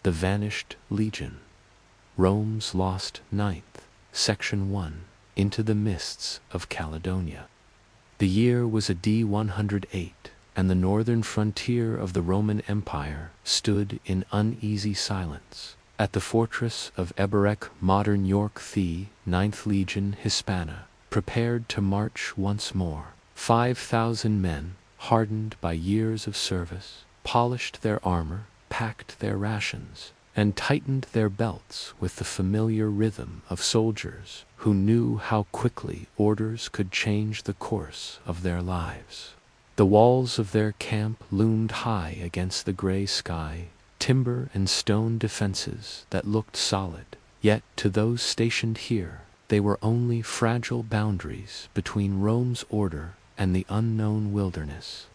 The Vanished Legion. Rome's Lost Ninth, Section 1, Into the Mists of Caledonia. The year was AD 108, and the northern frontier of the Roman Empire stood in uneasy silence. At the fortress of Eberek, modern York, the 9th Legion Hispana prepared to march once more. 5,000 men, hardened by years of service, polished their armor, packed their rations, and tightened their belts with the familiar rhythm of soldiers who knew how quickly orders could change the course of their lives. The walls of their camp loomed high against the gray sky, timber and stone defenses that looked solid, yet to those stationed here, they were only fragile boundaries between Rome's order and the unknown wilderness.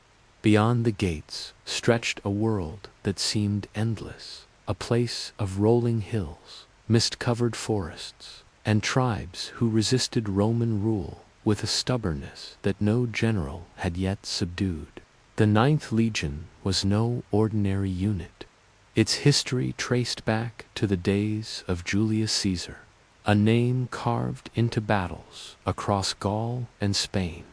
Beyond the gates stretched a world that seemed endless, a place of rolling hills, mist-covered forests, and tribes who resisted Roman rule with a stubbornness that no general had yet subdued. The 9th Legion was no ordinary unit. Its history traced back to the days of Julius Caesar, a name carved into battles across Gaul and Spain.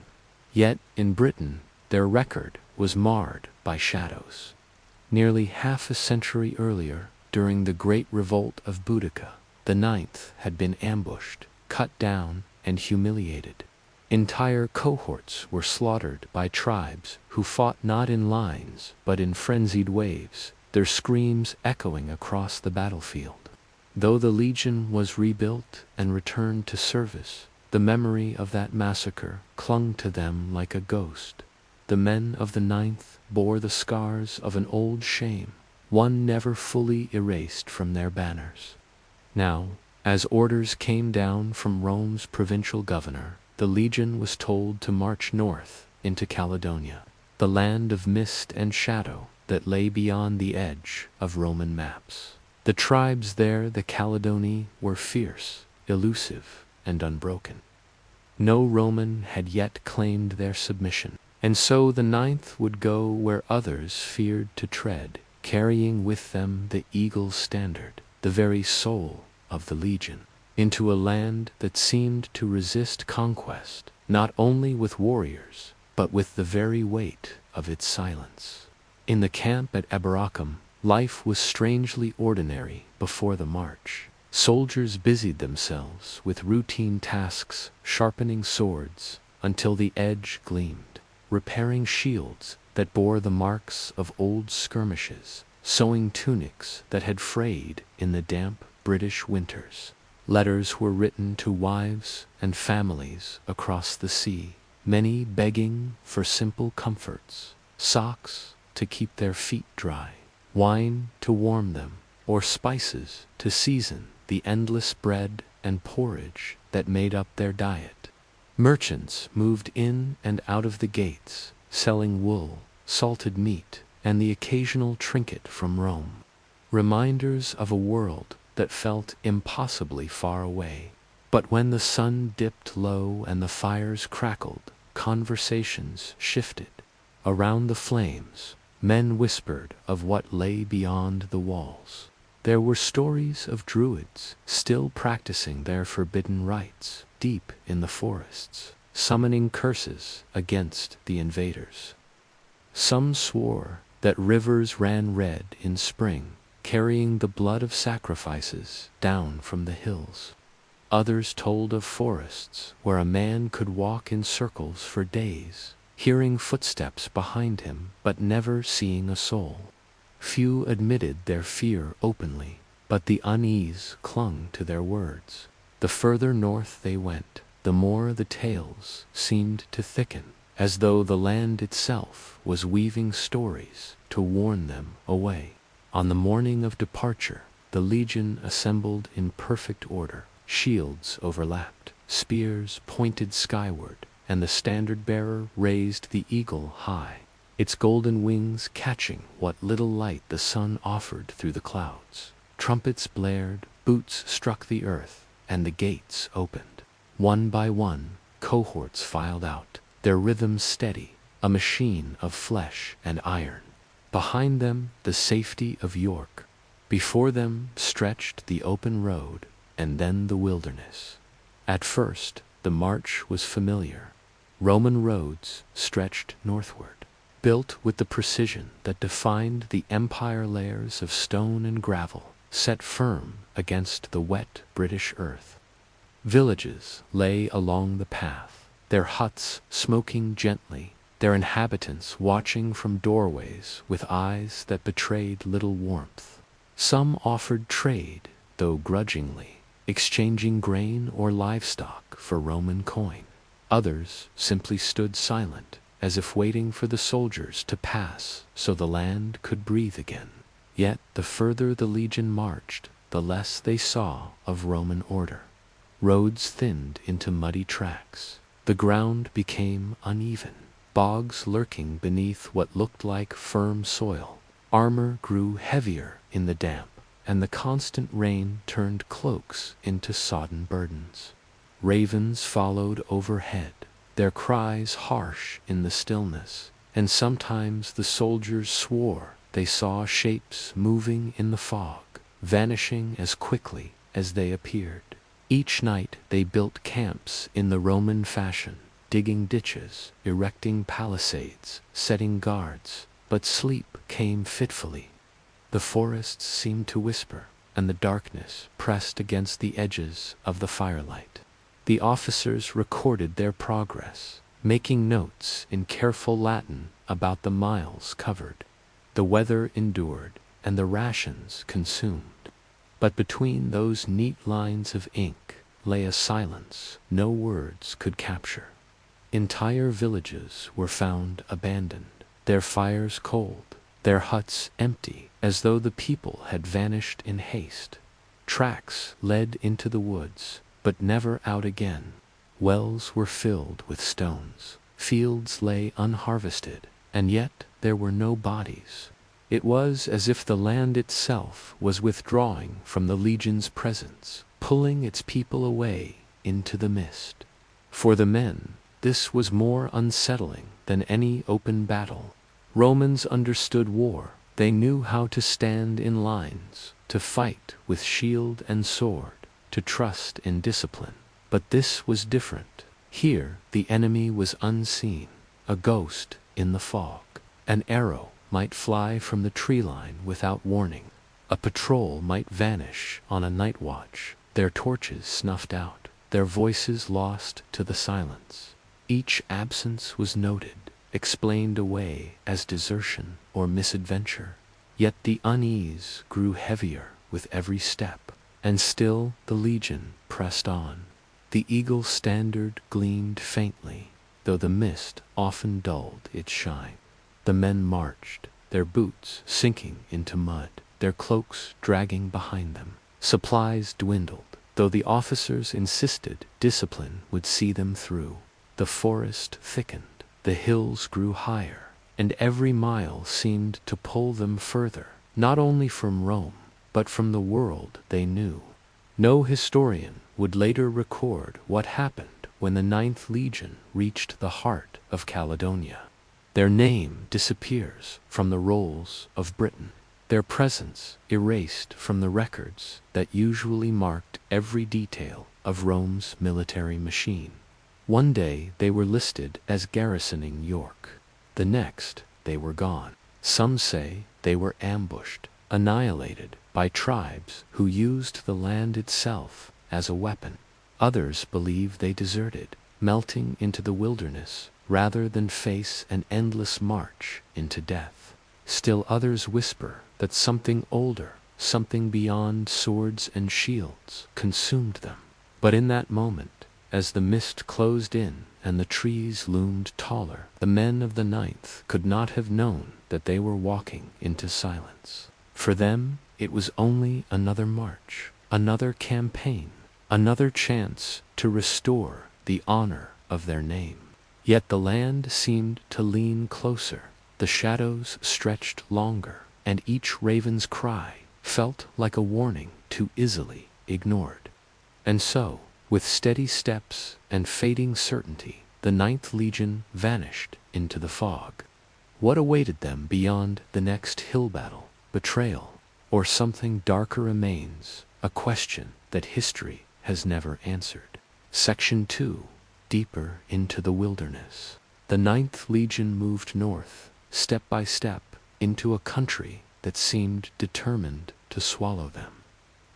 Yet in Britain, their record was marred by shadows. Nearly half a century earlier, during the Great Revolt of Boudica, the 9th had been ambushed, cut down, and humiliated. Entire cohorts were slaughtered by tribes who fought not in lines but in frenzied waves, their screams echoing across the battlefield. Though the Legion was rebuilt and returned to service, the memory of that massacre clung to them like a ghost. The men of the 9th bore the scars of an old shame, one never fully erased from their banners. Now, as orders came down from Rome's provincial governor, the Legion was told to march north into Caledonia, the land of mist and shadow that lay beyond the edge of Roman maps. The tribes there, the Caledoni, were fierce, elusive, and unbroken. No Roman had yet claimed their submission, and so the 9th would go where others feared to tread, carrying with them the eagle's standard, the very soul of the Legion, into a land that seemed to resist conquest, not only with warriors, but with the very weight of its silence. In the camp at Eberacum, life was strangely ordinary before the march. Soldiers busied themselves with routine tasks, sharpening swords until the edge gleamed, repairing shields that bore the marks of old skirmishes, sewing tunics that had frayed in the damp British winters. Letters were written to wives and families across the sea, many begging for simple comforts, socks to keep their feet dry, wine to warm them, or spices to season the endless bread and porridge that made up their diet. Merchants moved in and out of the gates, selling wool, salted meat, and the occasional trinket from Rome, reminders of a world that felt impossibly far away. But when the sun dipped low and the fires crackled, conversations shifted. Around the flames, men whispered of what lay beyond the walls. There were stories of druids still practicing their forbidden rites deep in the forests, summoning curses against the invaders. Some swore that rivers ran red in spring, carrying the blood of sacrifices down from the hills. Others told of forests where a man could walk in circles for days, hearing footsteps behind him but never seeing a soul. Few admitted their fear openly, but the unease clung to their words. The further north they went, the more the tales seemed to thicken, as though the land itself was weaving stories to warn them away. On the morning of departure, the Legion assembled in perfect order. Shields overlapped, spears pointed skyward, and the standard-bearer raised the eagle high, its golden wings catching what little light the sun offered through the clouds. Trumpets blared, boots struck the earth, and the gates opened. One by one, cohorts filed out, their rhythm steady, a machine of flesh and iron. Behind them, the safety of York. Before them stretched the open road, and then the wilderness. At first, the march was familiar. Roman roads stretched northward, built with the precision that defined the empire, layers of stone and gravel set firm against the wet British earth. Villages lay along the path, their huts smoking gently, their inhabitants watching from doorways with eyes that betrayed little warmth. Some offered trade, though grudgingly, exchanging grain or livestock for Roman coin. Others simply stood silent, as if waiting for the soldiers to pass so the land could breathe again. Yet the further the legion marched, the less they saw of Roman order. Roads thinned into muddy tracks. The ground became uneven, bogs lurking beneath what looked like firm soil. Armor grew heavier in the damp, and the constant rain turned cloaks into sodden burdens. Ravens followed overhead, their cries harsh in the stillness, and sometimes the soldiers swore they saw shapes moving in the fog, vanishing as quickly as they appeared. Each night they built camps in the Roman fashion, digging ditches, erecting palisades, setting guards, but sleep came fitfully. The forests seemed to whisper, and the darkness pressed against the edges of the firelight. The officers recorded their progress, making notes in careful Latin about the miles covered. The weather endured, and the rations consumed. But between those neat lines of ink lay a silence no words could capture. Entire villages were found abandoned, their fires cold, their huts empty, as though the people had vanished in haste. Tracks led into the woods, but never out again. Wells were filled with stones, fields lay unharvested, and yet there were no bodies. It was as if the land itself was withdrawing from the legion's presence, pulling its people away into the mist. For the men, this was more unsettling than any open battle. Romans understood war. They knew how to stand in lines, to fight with shield and sword, to trust in discipline. But this was different. Here the enemy was unseen, a ghost in the fog. An arrow might fly from the tree line without warning. A patrol might vanish on a night watch, their torches snuffed out, their voices lost to the silence. Each absence was noted, explained away as desertion or misadventure. Yet the unease grew heavier with every step, and still the legion pressed on. The eagle standard gleamed faintly, though the mist often dulled its shine. The men marched, their boots sinking into mud, their cloaks dragging behind them. Supplies dwindled, though the officers insisted discipline would see them through. The forest thickened, the hills grew higher, and every mile seemed to pull them further, not only from Rome, but from the world they knew. No historian would later record what happened when the Ninth Legion reached the heart of Caledonia. Their name disappears from the rolls of Britain, their presence erased from the records that usually marked every detail of Rome's military machine. One day they were listed as garrisoning York. The next, they were gone. Some say they were ambushed, annihilated by tribes who used the land itself as a weapon. Others believe they deserted, melting into the wilderness rather than face an endless march into death. Still others whisper that something older, something beyond swords and shields, consumed them. But in that moment, as the mist closed in and the trees loomed taller, the men of the Ninth could not have known that they were walking into silence. For them, it was only another march, another campaign, another chance to restore the honor of their name. Yet the land seemed to lean closer, the shadows stretched longer, and each raven's cry felt like a warning too easily ignored. And so, with steady steps and fading certainty, the Ninth Legion vanished into the fog. What awaited them beyond the next hill battle? Betrayal, or something darker remains, a question that history has never answered. Section 2. Deeper into the wilderness. The Ninth Legion moved north, step by step, into a country that seemed determined to swallow them.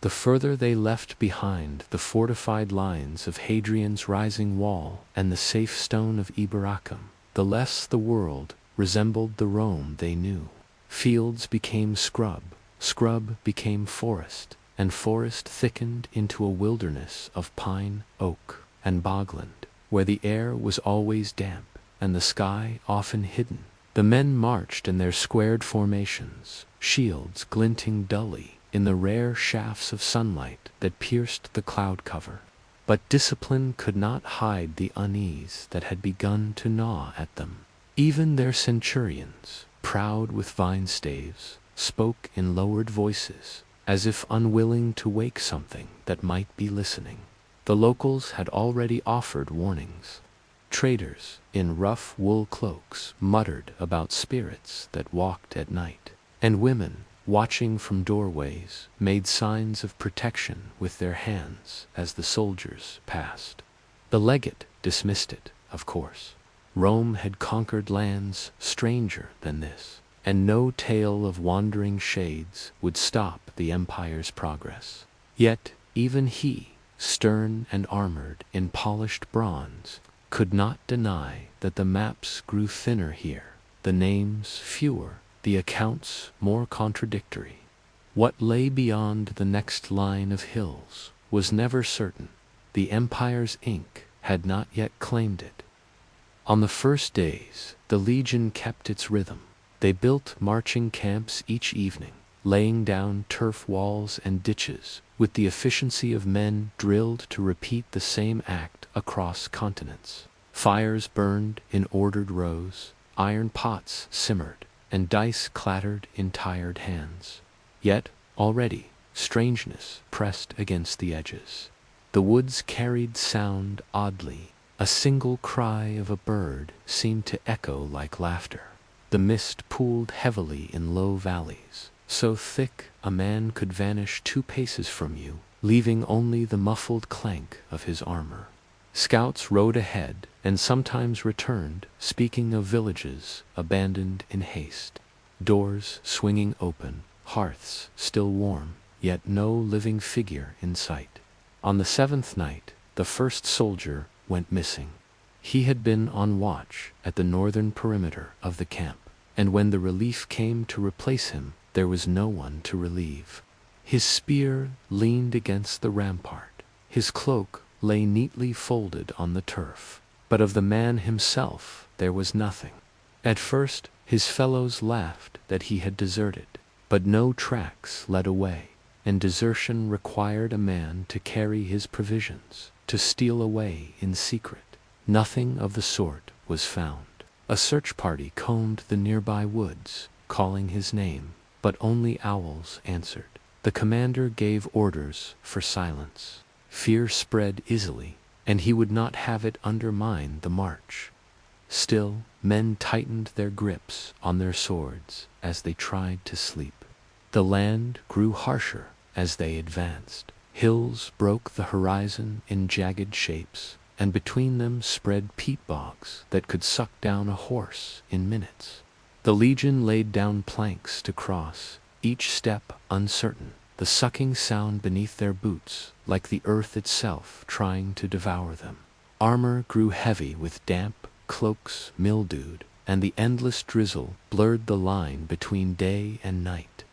The further they left behind the fortified lines of Hadrian's rising wall and the safe stone of Iberacum, the less the world resembled the Rome they knew. Fields became scrub, scrub became forest, and forest thickened into a wilderness of pine, oak, and bogland, where the air was always damp and the sky often hidden. The men marched in their squared formations, shields glinting dully in the rare shafts of sunlight that pierced the cloud cover. But discipline could not hide the unease that had begun to gnaw at them. Even their centurions, proud with vine staves, spoke in lowered voices, as if unwilling to wake something that might be listening. The locals had already offered warnings. Traders in rough wool cloaks muttered about spirits that walked at night, and women, watching from doorways, made signs of protection with their hands as the soldiers passed. The legate dismissed it, of course. Rome had conquered lands stranger than this, and no tale of wandering shades would stop the empire's progress. Yet even he, stern and armored in polished bronze, could not deny that the maps grew thinner here, the names fewer, the accounts more contradictory. What lay beyond the next line of hills was never certain. The empire's ink had not yet claimed it. On the first days, the legion kept its rhythm. They built marching camps each evening, laying down turf walls and ditches with the efficiency of men drilled to repeat the same act across continents. Fires burned in ordered rows, iron pots simmered, and dice clattered in tired hands. Yet, already, strangeness pressed against the edges. The woods carried sound oddly. A single cry of a bird seemed to echo like laughter. The mist pooled heavily in low valleys, so thick a man could vanish 2 paces from you, leaving only the muffled clank of his armor. Scouts rode ahead and sometimes returned, speaking of villages abandoned in haste. Doors swinging open, hearths still warm, yet no living figure in sight. On the 7th night, the first soldier went missing. He had been on watch at the northern perimeter of the camp, and when the relief came to replace him, there was no one to relieve. His spear leaned against the rampart. His cloak lay neatly folded on the turf, but of the man himself there was nothing. At first, his fellows laughed that he had deserted, but no tracks led away, and desertion required a man to carry his provisions, to steal away in secret. Nothing of the sort was found. A search party combed the nearby woods, calling his name, but only owls answered. The commander gave orders for silence. Fear spread easily, and he would not have it undermine the march. Still, men tightened their grips on their swords as they tried to sleep. The land grew harsher as they advanced. Hills broke the horizon in jagged shapes, and between them spread peat bogs that could suck down a horse in minutes. The legion laid down planks to cross, each step uncertain, the sucking sound beneath their boots like the earth itself trying to devour them. Armor grew heavy with damp, cloaks mildewed, and the endless drizzle blurred the line between day and night.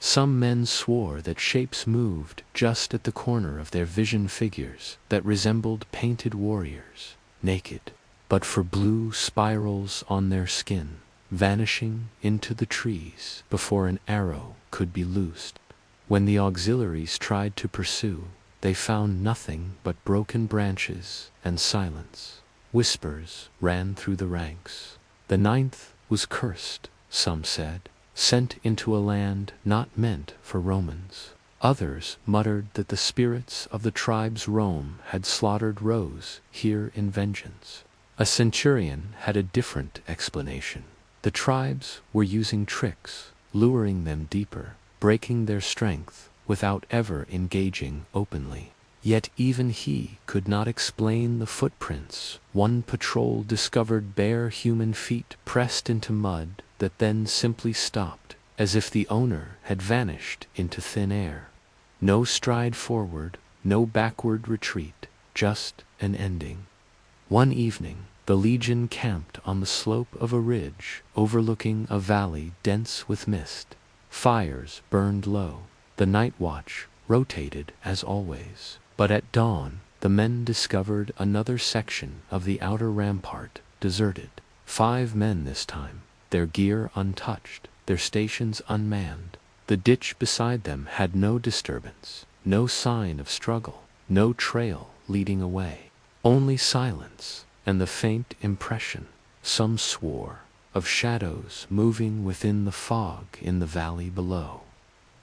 Some men swore that shapes moved just at the corner of their vision, figures that resembled painted warriors, naked, but for blue spirals on their skin, vanishing into the trees before an arrow could be loosed. When the auxiliaries tried to pursue, they found nothing but broken branches and silence. Whispers ran through the ranks. The 9th was cursed, some said, sent into a land not meant for Romans. Others muttered that the spirits of the tribes Rome had slaughtered rose here in vengeance. A centurion had a different explanation. The tribes were using tricks, luring them deeper, breaking their strength without ever engaging openly. Yet even he could not explain the footprints. One patrol discovered bare human feet pressed into mud that then simply stopped, as if the owner had vanished into thin air. No stride forward, no backward retreat, just an ending. One evening, the Legion camped on the slope of a ridge overlooking a valley dense with mist. Fires burned low. The night watch rotated as always. But at dawn, the men discovered another section of the outer rampart deserted. 5 men this time, their gear untouched, their stations unmanned. The ditch beside them had no disturbance, no sign of struggle, no trail leading away. Only silence and the faint impression, some swore, of shadows moving within the fog in the valley below.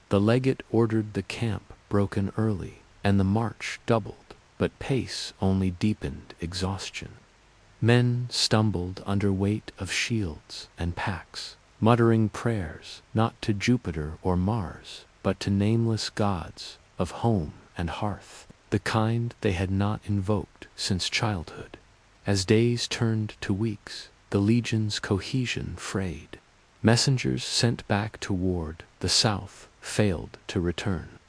The legate ordered the camp broken early, and the march doubled, but pace only deepened exhaustion. Men stumbled under weight of shields and packs, muttering prayers not to Jupiter or Mars, but to nameless gods of home and hearth, the kind they had not invoked since childhood. As days turned to weeks, the Legion's cohesion frayed. Messengers sent back toward the south failed to return.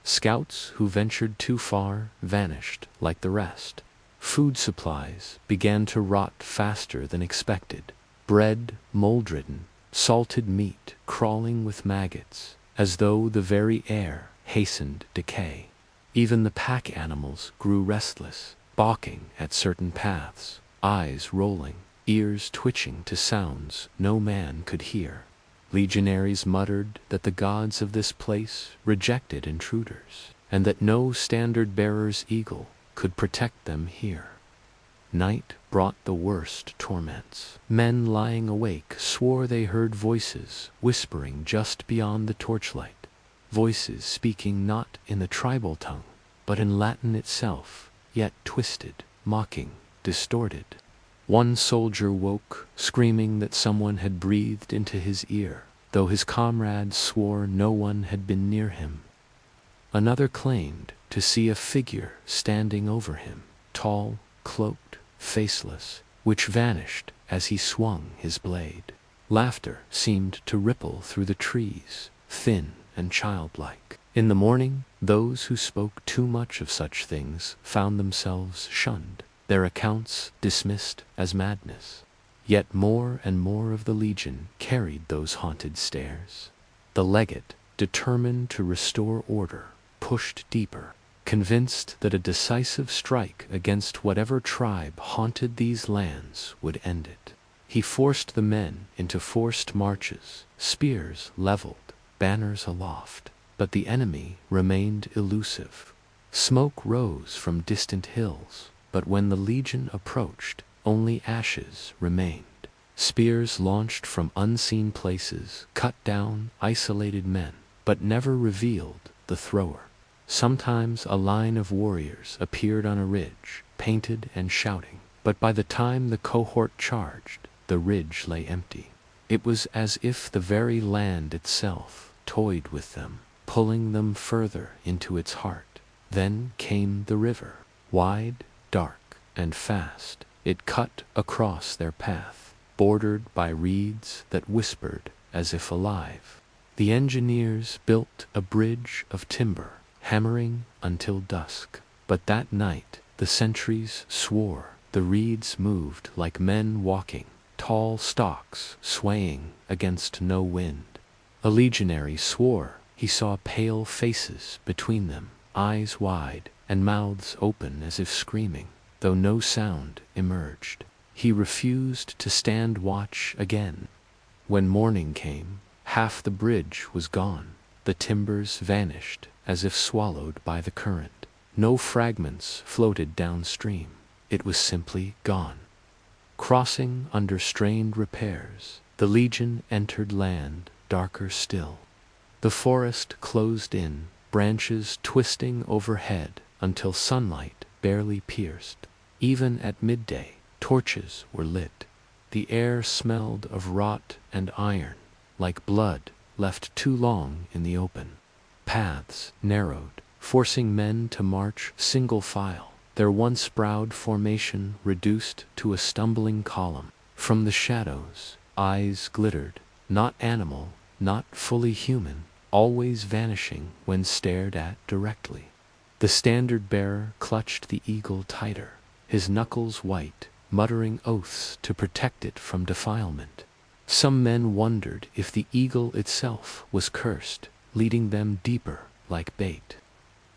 Scouts who ventured too far vanished like the rest. Food supplies began to rot faster than expected. Bread mold-ridden, salted meat crawling with maggots, as though the very air hastened decay. Even the pack animals grew restless, balking at certain paths, eyes rolling, ears twitching to sounds no man could hear. Legionaries muttered that the gods of this place rejected intruders, and that no standard-bearer's eagle could protect them here. Night brought the worst torments. Men lying awake swore they heard voices whispering just beyond the torchlight, voices speaking not in the tribal tongue, but in Latin itself, yet twisted, mocking, distorted. One soldier woke, screaming that someone had breathed into his ear, though his comrades swore no one had been near him. Another claimed to see a figure standing over him, tall, cloaked, faceless, which vanished as he swung his blade. Laughter seemed to ripple through the trees, thin and childlike. In the morning, those who spoke too much of such things found themselves shunned, their accounts dismissed as madness. Yet more and more of the Legion carried those haunted stairs. The legate, determined to restore order, pushed deeper, convinced that a decisive strike against whatever tribe haunted these lands would end it. He forced the men into forced marches, spears leveled, banners aloft, but the enemy remained elusive. Smoke rose from distant hills, but when the Legion approached, only ashes remained. Spears launched from unseen places cut down isolated men, but never revealed the thrower. Sometimes a line of warriors appeared on a ridge, painted and shouting, but by the time the cohort charged, the ridge lay empty. It was as if the very land itself toyed with them, pulling them further into its heart. Then came the river, wide, dark, and fast. It cut across their path, bordered by reeds that whispered as if alive. The engineers built a bridge of timber, hammering until dusk. But that night, the sentries swore. The reeds moved like men walking, tall stalks swaying against no wind. A legionary swore he saw pale faces between them, eyes wide and mouths open as if screaming, though no sound emerged. He refused to stand watch again. When morning came, half the bridge was gone. The timbers vanished as if swallowed by the current. No fragments floated downstream. It was simply gone. Crossing under strained repairs, the Legion entered land darker still. The forest closed in, branches twisting overhead until sunlight barely pierced. Even at midday, torches were lit. The air smelled of rot and iron, like blood left too long in the open. Paths narrowed, forcing men to march single file, their once proud formation reduced to a stumbling column. From the shadows, eyes glittered, not animal, not fully human, always vanishing when stared at directly. The standard-bearer clutched the eagle tighter, his knuckles white, muttering oaths to protect it from defilement. Some men wondered if the eagle itself was cursed, leading them deeper like bait.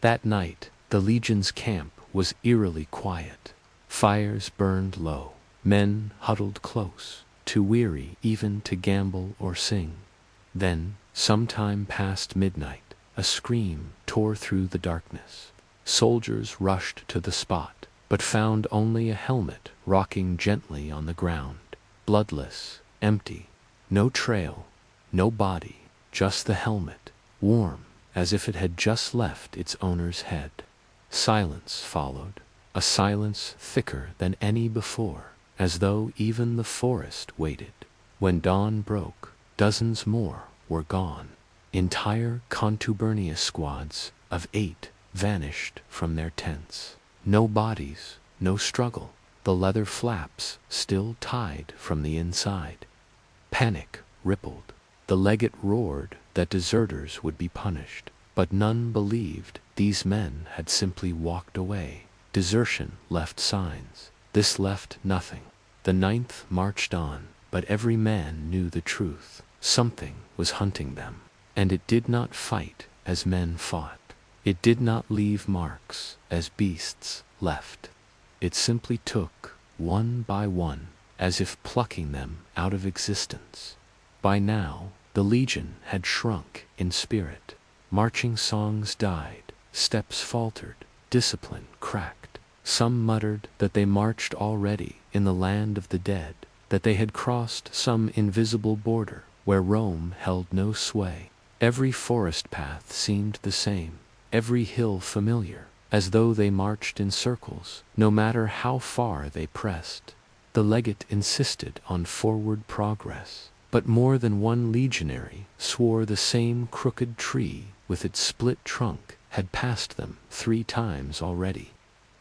That night, the legion's camp was eerily quiet. Fires burned low. Men huddled close, too weary even to gamble or sing. Then, sometime past midnight, a scream tore through the darkness. Soldiers rushed to the spot, but found only a helmet rocking gently on the ground. Bloodless, empty, no trail, no body, just the helmet, warm as if it had just left its owner's head. Silence followed, a silence thicker than any before, as though even the forest waited. When dawn broke, dozens more were gone. Entire contubernious squads of 8 vanished from their tents. No bodies, no struggle, the leather flaps still tied from the inside. Panic rippled. The legate roared that deserters would be punished, but none believed these men had simply walked away. Desertion left signs. This left nothing. The 9th marched on, but every man knew the truth. Something was hunting them, and it did not fight as men fought. It did not leave marks as beasts left. It simply took, one by one, as if plucking them out of existence. By now, the legion had shrunk in spirit. Marching songs died, steps faltered, discipline cracked. Some muttered that they marched already in the land of the dead, that they had crossed some invisible border where Rome held no sway. Every forest path seemed the same, every hill familiar, as though they marched in circles, no matter how far they pressed. The legate insisted on forward progress, but more than one legionary swore the same crooked tree with its split trunk had passed them 3 times already.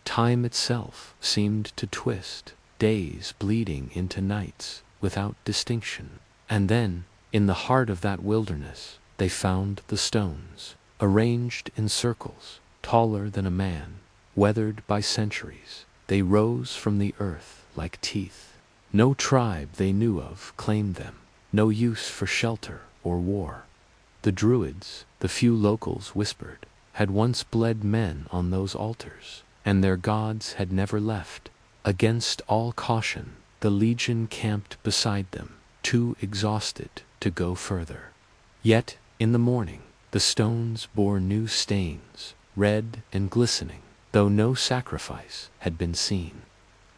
Time itself seemed to twist, days bleeding into nights without distinction. And then, in the heart of that wilderness, they found the stones, arranged in circles, taller than a man, weathered by centuries. They rose from the earth like teeth. No tribe they knew of claimed them, no use for shelter or war. The Druids, the few locals whispered, had once bled men on those altars, and their gods had never left. Against all caution, the legion camped beside them, too exhausted to go further. Yet, in the morning, the stones bore new stains, red and glistening, though no sacrifice had been seen.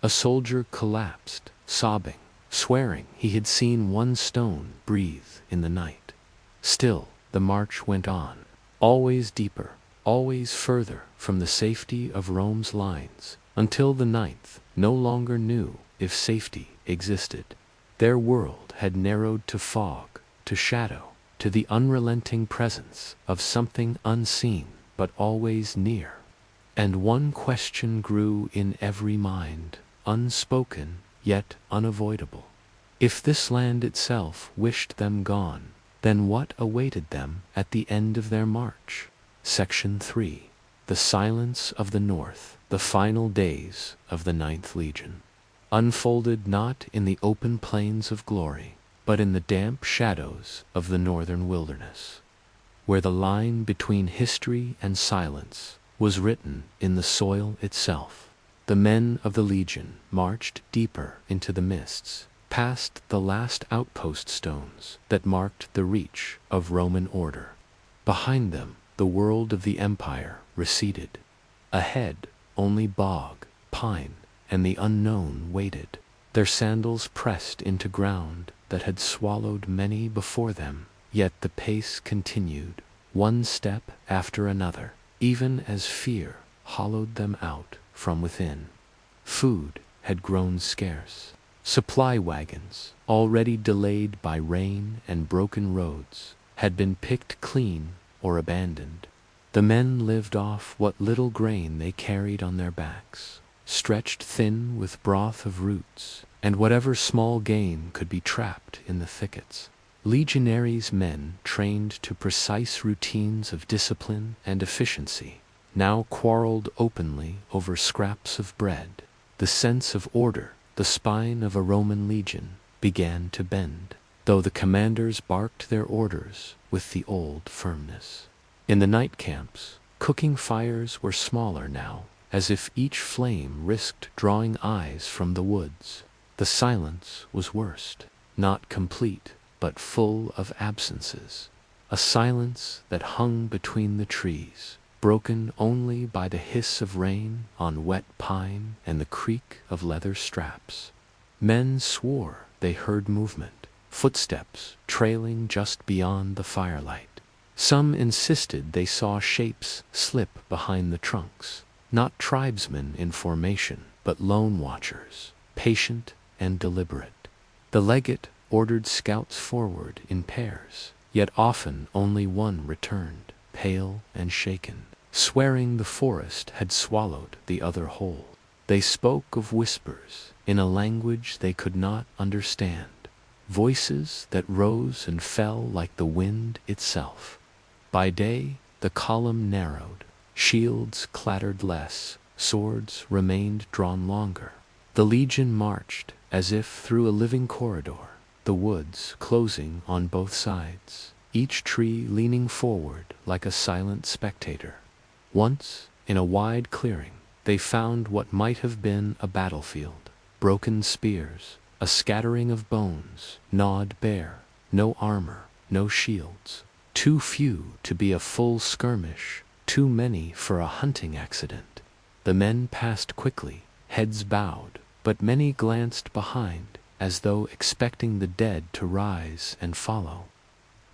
A soldier collapsed, sobbing, swearing he had seen one stone breathe in the night. Still, the march went on, always deeper, always further from the safety of Rome's lines, until the 9th no longer knew if safety existed. Their world had narrowed to fog, to shadow, to the unrelenting presence of something unseen but always near. And one question grew in every mind, unspoken yet unavoidable. If this land itself wished them gone, then what awaited them at the end of their march? Section 3. The Silence of the North, the Final Days of the 9th Legion. Unfolded not in the open plains of glory, but in the damp shadows of the northern wilderness, where the line between history and silence was written in the soil itself. The men of the legion marched deeper into the mists, past the last outpost stones that marked the reach of Roman order. Behind them, the world of the empire receded. Ahead, only bog, pine, and the unknown waited, their sandals pressed into ground that had swallowed many before them. Yet the pace continued, one step after another, even as fear hollowed them out from within. Food had grown scarce. Supply wagons, already delayed by rain and broken roads, had been picked clean or abandoned. The men lived off what little grain they carried on their backs, stretched thin with broth of roots, and whatever small game could be trapped in the thickets. Legionaries' men trained to precise routines of discipline and efficiency now quarreled openly over scraps of bread. The sense of order, the spine of a Roman legion, began to bend, though the commanders barked their orders with the old firmness. In the night camps, cooking fires were smaller now, as if each flame risked drawing eyes from the woods. The silence was worst, not complete, but full of absences. A silence that hung between the trees, broken only by the hiss of rain on wet pine and the creak of leather straps. Men swore they heard movement, footsteps trailing just beyond the firelight. Some insisted they saw shapes slip behind the trunks, not tribesmen in formation, but lone watchers, patient and deliberate. The legate ordered scouts forward in pairs, yet often only one returned, pale and shaken, swearing the forest had swallowed the other whole. They spoke of whispers, in a language they could not understand, voices that rose and fell like the wind itself. By day, the column narrowed, shields clattered less, swords remained drawn longer. The legion marched as if through a living corridor, the woods closing on both sides, each tree leaning forward like a silent spectator. Once, in a wide clearing, they found what might have been a battlefield. Broken spears, a scattering of bones, gnawed bare, no armor, no shields. Too few to be a full skirmish, too many for a hunting accident. The men passed quickly, heads bowed, but many glanced behind, as though expecting the dead to rise and follow.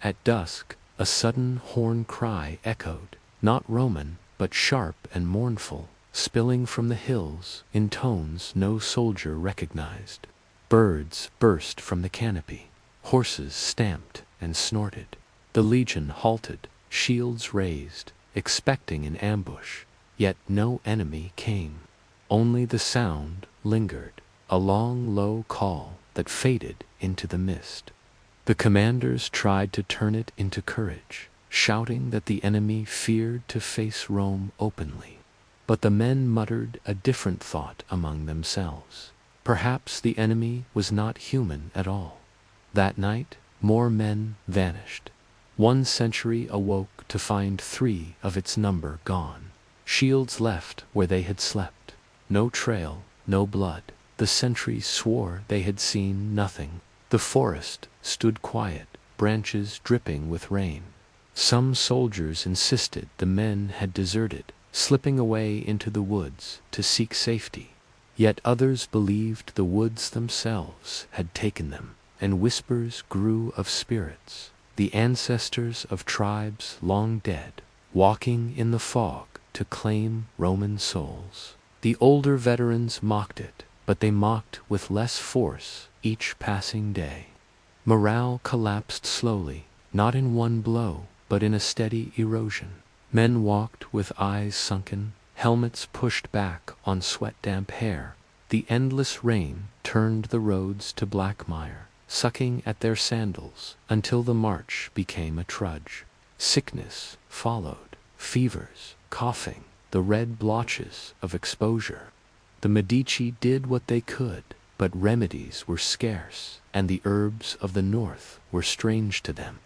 At dusk, a sudden horn cry echoed, not Roman, but sharp and mournful, spilling from the hills in tones no soldier recognized. Birds burst from the canopy, horses stamped and snorted. The legion halted, shields raised, expecting an ambush, yet no enemy came. Only the sound lingered, a long, low call that faded into the mist. The commanders tried to turn it into courage, shouting that the enemy feared to face Rome openly. But the men muttered a different thought among themselves. Perhaps the enemy was not human at all. That night, more men vanished. One century awoke to find 3 of its number gone. Shields left where they had slept. No trail, no blood. The sentries swore they had seen nothing. The forest stood quiet, branches dripping with rain. Some soldiers insisted the men had deserted, slipping away into the woods to seek safety. Yet others believed the woods themselves had taken them, and whispers grew of spirits, the ancestors of tribes long dead, walking in the fog to claim Roman souls. The older veterans mocked it, but they mocked with less force each passing day. Morale collapsed slowly, not in one blow, but in a steady erosion. Men walked with eyes sunken, helmets pushed back on sweat-damp hair. The endless rain turned the roads to black mire, sucking at their sandals until the march became a trudge. Sickness followed, fevers, coughing, the red blotches of exposure. The Medici did what they could, but remedies were scarce, and the herbs of the north were strange to them.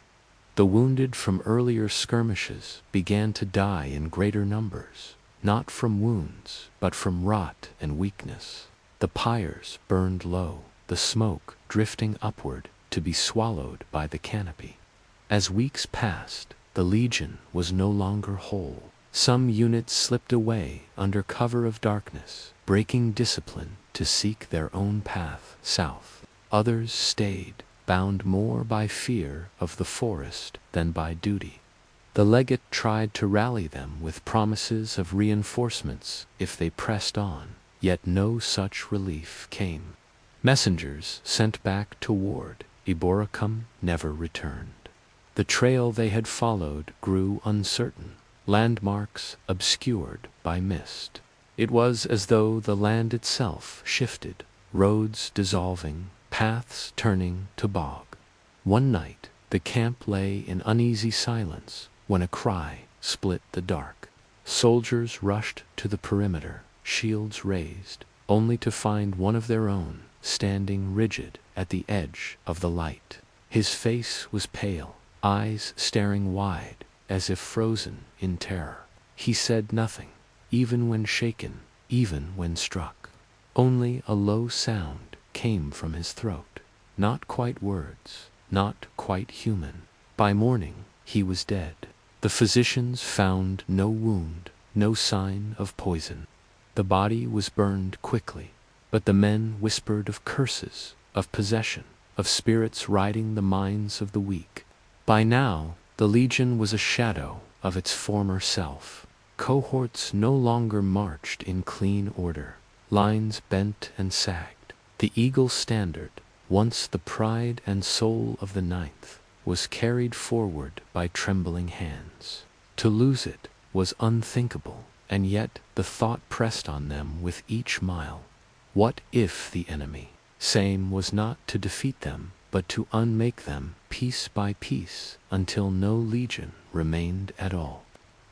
The wounded from earlier skirmishes began to die in greater numbers, not from wounds, but from rot and weakness. The pyres burned low, the smoke drifting upward to be swallowed by the canopy. As weeks passed, the legion was no longer whole. Some units slipped away under cover of darkness, breaking discipline to seek their own path south. Others stayed, bound more by fear of the forest than by duty. The legate tried to rally them with promises of reinforcements if they pressed on, yet no such relief came. Messengers sent back to Ward, Eboracum never returned. The trail they had followed grew uncertain, landmarks obscured by mist. It was as though the land itself shifted, roads dissolving, paths turning to bog. One night, the camp lay in uneasy silence when a cry split the dark. Soldiers rushed to the perimeter, shields raised, only to find one of their own standing rigid at the edge of the light. His face was pale, eyes staring wide, as if frozen in terror. He said nothing, even when shaken, even when struck. Only a low sound came from his throat. Not quite words, not quite human. By morning, he was dead. The physicians found no wound, no sign of poison. The body was burned quickly, but the men whispered of curses, of possession, of spirits riding the minds of the weak. By now, the Legion was a shadow of its former self. Cohorts no longer marched in clean order. Lines bent and sagged. The Eagle Standard, once the pride and soul of the Ninth, was carried forward by trembling hands. To lose it was unthinkable, and yet the thought pressed on them with each mile. What if the enemy, same was not to defeat them, but to unmake them piece by piece until no legion remained at all?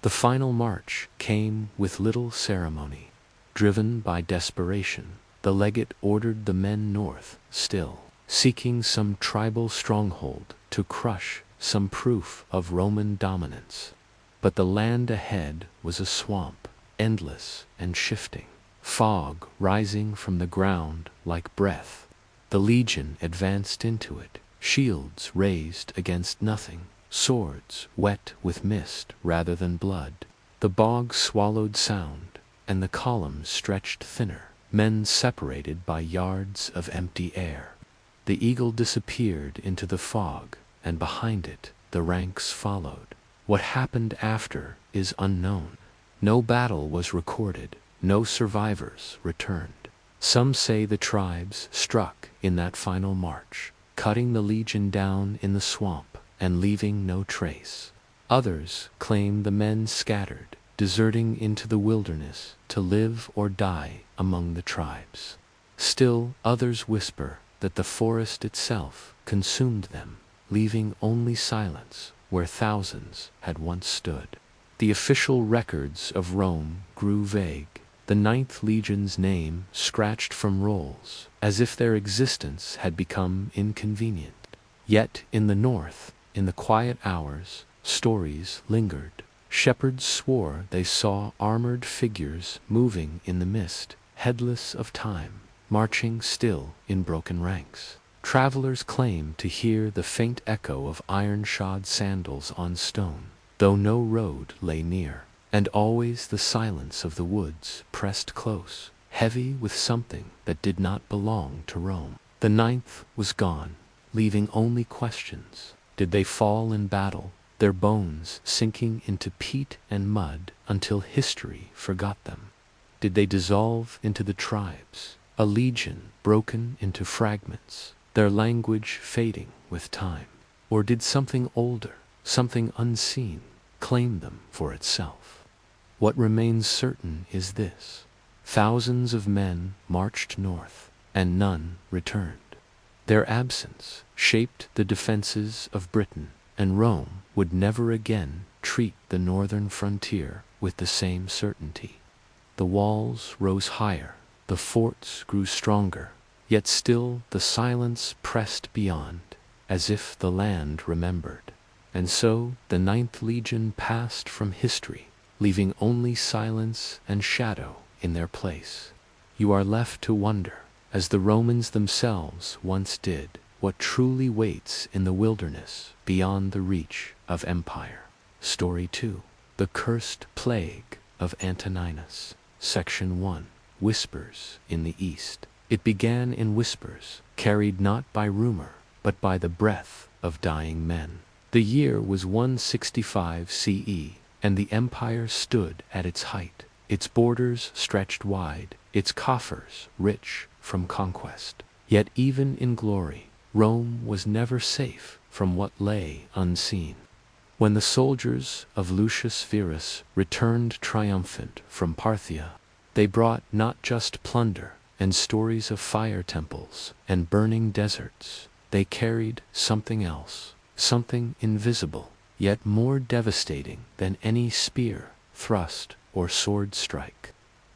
The final march came with little ceremony. Driven by desperation, the legate ordered the men north still, seeking some tribal stronghold to crush some proof of Roman dominance. But the land ahead was a swamp, endless and shifting, fog rising from the ground like breath. The Legion advanced into it, shields raised against nothing, swords wet with mist rather than blood. The bog swallowed sound, and the columns stretched thinner, men separated by yards of empty air. The Eagle disappeared into the fog, and behind it the ranks followed. What happened after is unknown. No battle was recorded, no survivors returned. Some say the tribes struck in that final march, cutting the Legion down in the swamp and leaving no trace. Others claim the men scattered, deserting into the wilderness to live or die among the tribes. Still others whisper that the forest itself consumed them, leaving only silence where thousands had once stood. The official records of Rome grew vague, the Ninth Legion's name scratched from rolls, as if their existence had become inconvenient. Yet in the north, in the quiet hours, stories lingered. Shepherds swore they saw armored figures moving in the mist, headless of time, marching still in broken ranks. Travelers claimed to hear the faint echo of iron-shod sandals on stone, though no road lay near. And always the silence of the woods pressed close, heavy with something that did not belong to Rome. The Ninth was gone, leaving only questions. Did they fall in battle, their bones sinking into peat and mud until history forgot them? Did they dissolve into the tribes, a legion broken into fragments, their language fading with time? Or did something older, something unseen, claim them for itself? What remains certain is this: thousands of men marched north, and none returned. Their absence shaped the defenses of Britain, and Rome would never again treat the northern frontier with the same certainty. The walls rose higher, the forts grew stronger, yet still the silence pressed beyond, as if the land remembered. And so the Ninth Legion passed from history, leaving only silence and shadow in their place. You are left to wonder, as the Romans themselves once did, what truly waits in the wilderness beyond the reach of empire. Story 2. The Cursed Plague of Antoninus. Section 1. Whispers in the East. It began in whispers, carried not by rumor, but by the breath of dying men. The year was 165 CE, and the empire stood at its height. Its borders stretched wide, its coffers rich from conquest. Yet even in glory, Rome was never safe from what lay unseen. When the soldiers of Lucius Verus returned triumphant from Parthia, they brought not just plunder and stories of fire temples and burning deserts. They carried something else, something invisible, yet more devastating than any spear, thrust, or sword strike.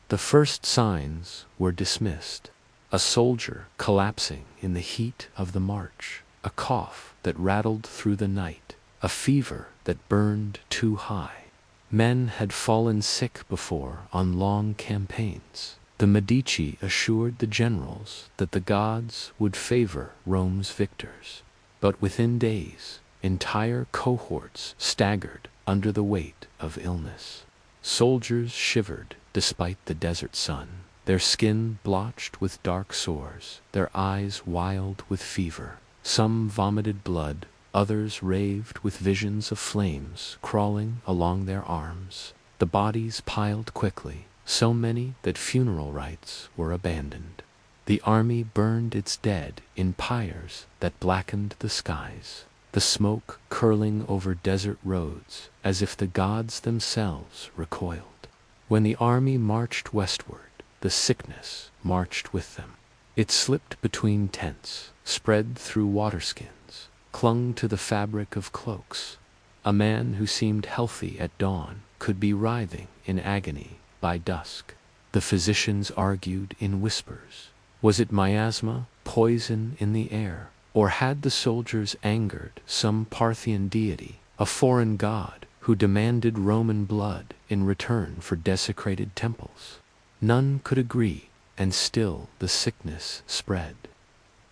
The first signs were dismissed. A soldier collapsing in the heat of the march, a cough that rattled through the night, a fever that burned too high. Men had fallen sick before on long campaigns. The Medici assured the generals that the gods would favor Rome's victors. But within days, entire cohorts staggered under the weight of illness. Soldiers shivered despite the desert sun, their skin blotched with dark sores, their eyes wild with fever. Some vomited blood, others raved with visions of flames crawling along their arms. The bodies piled quickly, so many that funeral rites were abandoned. The army burned its dead in pyres that blackened the skies, the smoke curling over desert roads as if the gods themselves recoiled. When the army marched westward, the sickness marched with them. It slipped between tents, spread through waterskins, clung to the fabric of cloaks. A man who seemed healthy at dawn could be writhing in agony by dusk. The physicians argued in whispers. Was it miasma, poison in the air, or had the soldiers angered some Parthian deity, a foreign god who demanded Roman blood in return for desecrated temples? None could agree, and still the sickness spread.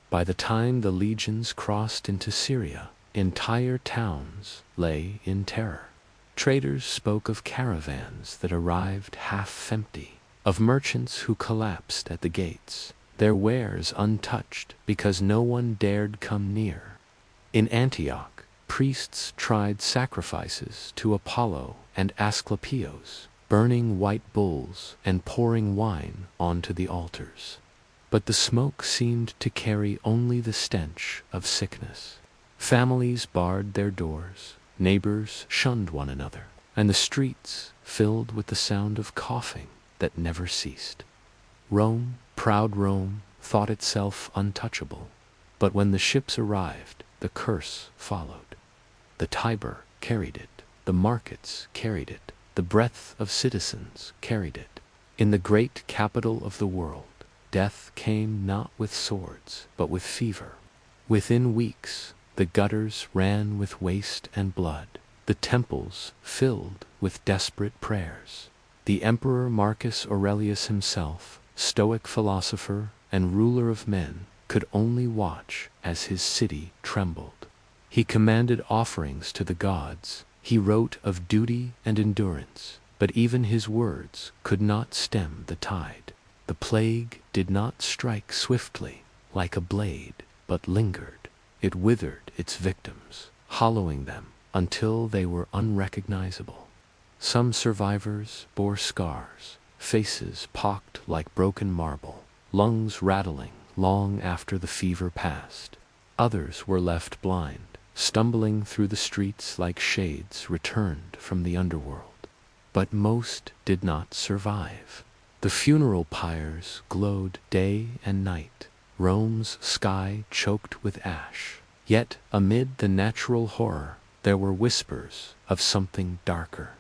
By the time the legions crossed into Syria, entire towns lay in terror. Traders spoke of caravans that arrived half empty, of merchants who collapsed at the gates, their wares untouched because no one dared come near. In Antioch, priests tried sacrifices to Apollo and Asclepios, burning white bulls and pouring wine onto the altars. But the smoke seemed to carry only the stench of sickness. Families barred their doors, neighbors shunned one another, and the streets filled with the sound of coughing that never ceased. Rome, proud Rome, thought itself untouchable. But when the ships arrived, the curse followed. The Tiber carried it, the markets carried it, the breadth of citizens carried it. In the great capital of the world, death came not with swords, but with fever. Within weeks, the gutters ran with waste and blood, the temples filled with desperate prayers. The Emperor Marcus Aurelius himself, stoic philosopher and ruler of men, could only watch as his city trembled. He commanded offerings to the gods, he wrote of duty and endurance, but even his words could not stem the tide. The plague did not strike swiftly, like a blade, but lingered. It withered its victims, hollowing them until they were unrecognizable. Some survivors bore scars, faces pocked like broken marble, lungs rattling long after the fever passed. Others were left blind, stumbling through the streets like shades returned from the underworld. But most did not survive. The funeral pyres glowed day and night, Rome's sky choked with ash. Yet amid the natural horror, there were whispers of something darker.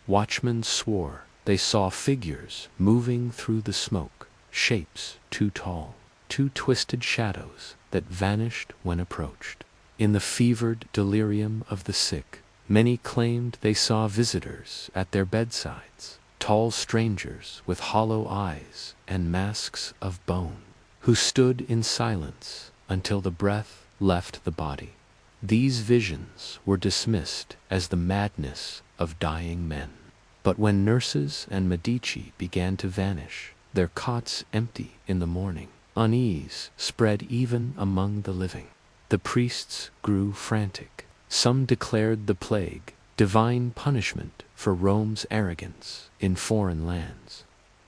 Watchmen swore they saw figures moving through the smoke, shapes too tall, too twisted shadows that vanished when approached. In the fevered delirium of the sick, many claimed they saw visitors at their bedsides, tall strangers with hollow eyes and masks of bone, who stood in silence until the breath left the body. These visions were dismissed as the madness of dying men. But when nurses and Medici began to vanish, their cots empty in the morning, unease spread even among the living. The priests grew frantic. Some declared the plague divine punishment for Rome's arrogance in foreign lands.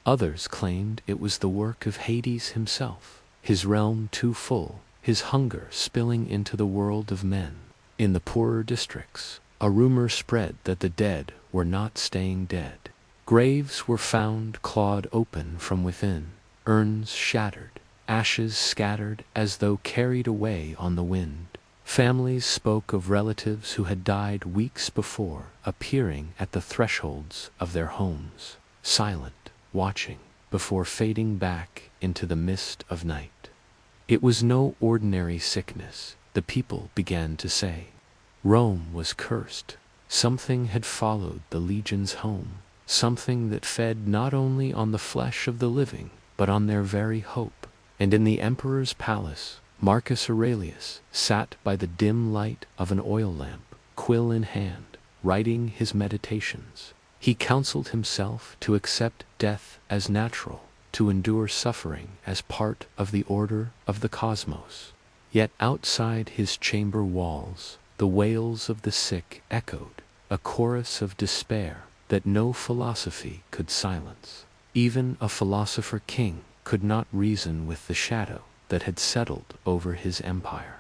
Others claimed it was the work of Hades himself, his realm too full, his hunger spilling into the world of men. In the poorer districts, a rumor spread that the dead were not staying dead. Graves were found clawed open from within, urns shattered, ashes scattered as though carried away on the wind. Families spoke of relatives who had died weeks before appearing at the thresholds of their homes, silent, watching, before fading back into the mist of night. It was no ordinary sickness, the people began to say. Rome was cursed. Something had followed the legions home, something that fed not only on the flesh of the living, but on their very hope. And in the emperor's palace, Marcus Aurelius sat by the dim light of an oil lamp, quill in hand, writing his meditations. He counseled himself to accept death as natural, to endure suffering as part of the order of the cosmos. Yet outside his chamber walls, the wails of the sick echoed, a chorus of despair that no philosophy could silence. Even a philosopher king could not reason with the shadow that had settled over his empire.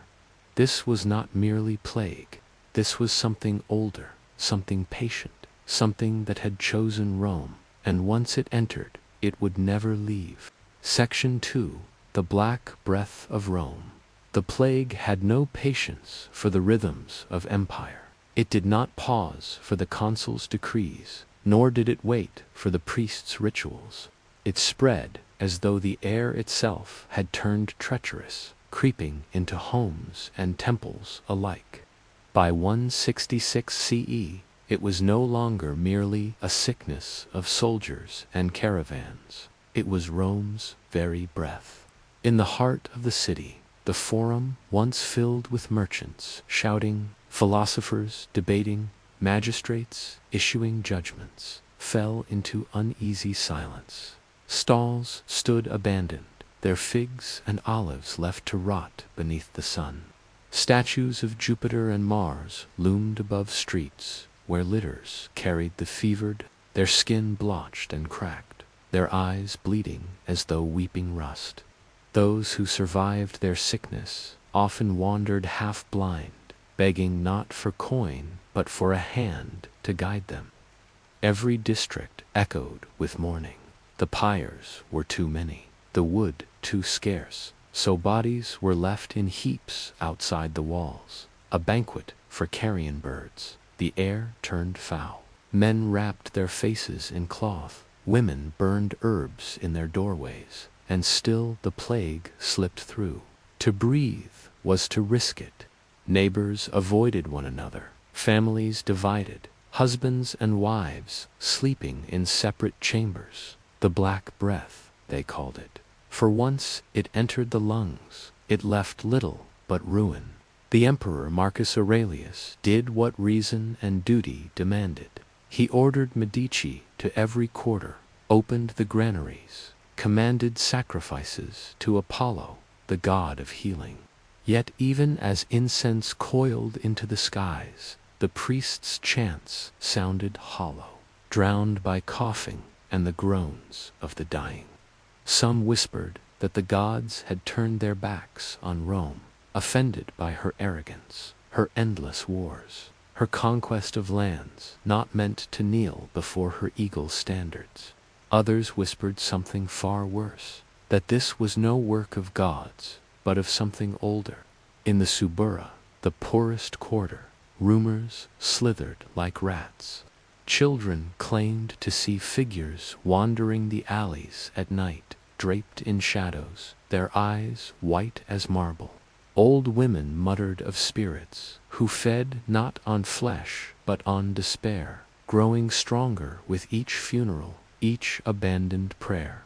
This was not merely plague. This was something older, something patient, something that had chosen Rome, and once it entered, it would never leave. Section 2. The Black Breath of Rome. The plague had no patience for the rhythms of empire. It did not pause for the consul's decrees, nor did it wait for the priest's rituals. It spread as though the air itself had turned treacherous, creeping into homes and temples alike. By 166 CE, it was no longer merely a sickness of soldiers and caravans. It was Rome's very breath. In the heart of the city, the forum, once filled with merchants shouting, philosophers debating, magistrates issuing judgments, fell into uneasy silence. Stalls stood abandoned, their figs and olives left to rot beneath the sun. Statues of Jupiter and Mars loomed above streets where litters carried the fevered, their skin blotched and cracked, their eyes bleeding as though weeping rust. Those who survived their sickness often wandered half-blind, begging not for coin but for a hand to guide them. Every district echoed with mourning. The pyres were too many, the wood too scarce, so bodies were left in heaps outside the walls. A banquet for carrion birds. The air turned foul. Men wrapped their faces in cloth. Women burned herbs in their doorways. And still the plague slipped through. To breathe was to risk it. Neighbors avoided one another. Families divided. Husbands and wives sleeping in separate chambers. The Black Breath, they called it. For once it entered the lungs. It left little but ruin. The Emperor Marcus Aurelius did what reason and duty demanded. He ordered Medici to every quarter, opened the granaries, commanded sacrifices to Apollo, the god of healing. Yet even as incense coiled into the skies, the priest's chants sounded hollow, drowned by coughing and the groans of the dying. Some whispered that the gods had turned their backs on Rome, offended by her arrogance, her endless wars, her conquest of lands not meant to kneel before her eagle standards. Others whispered something far worse, that this was no work of gods, but of something older. In the Subura, the poorest quarter, rumors slithered like rats. Children claimed to see figures wandering the alleys at night, draped in shadows, their eyes white as marble. Old women muttered of spirits, who fed not on flesh but on despair, growing stronger with each funeral, each abandoned prayer.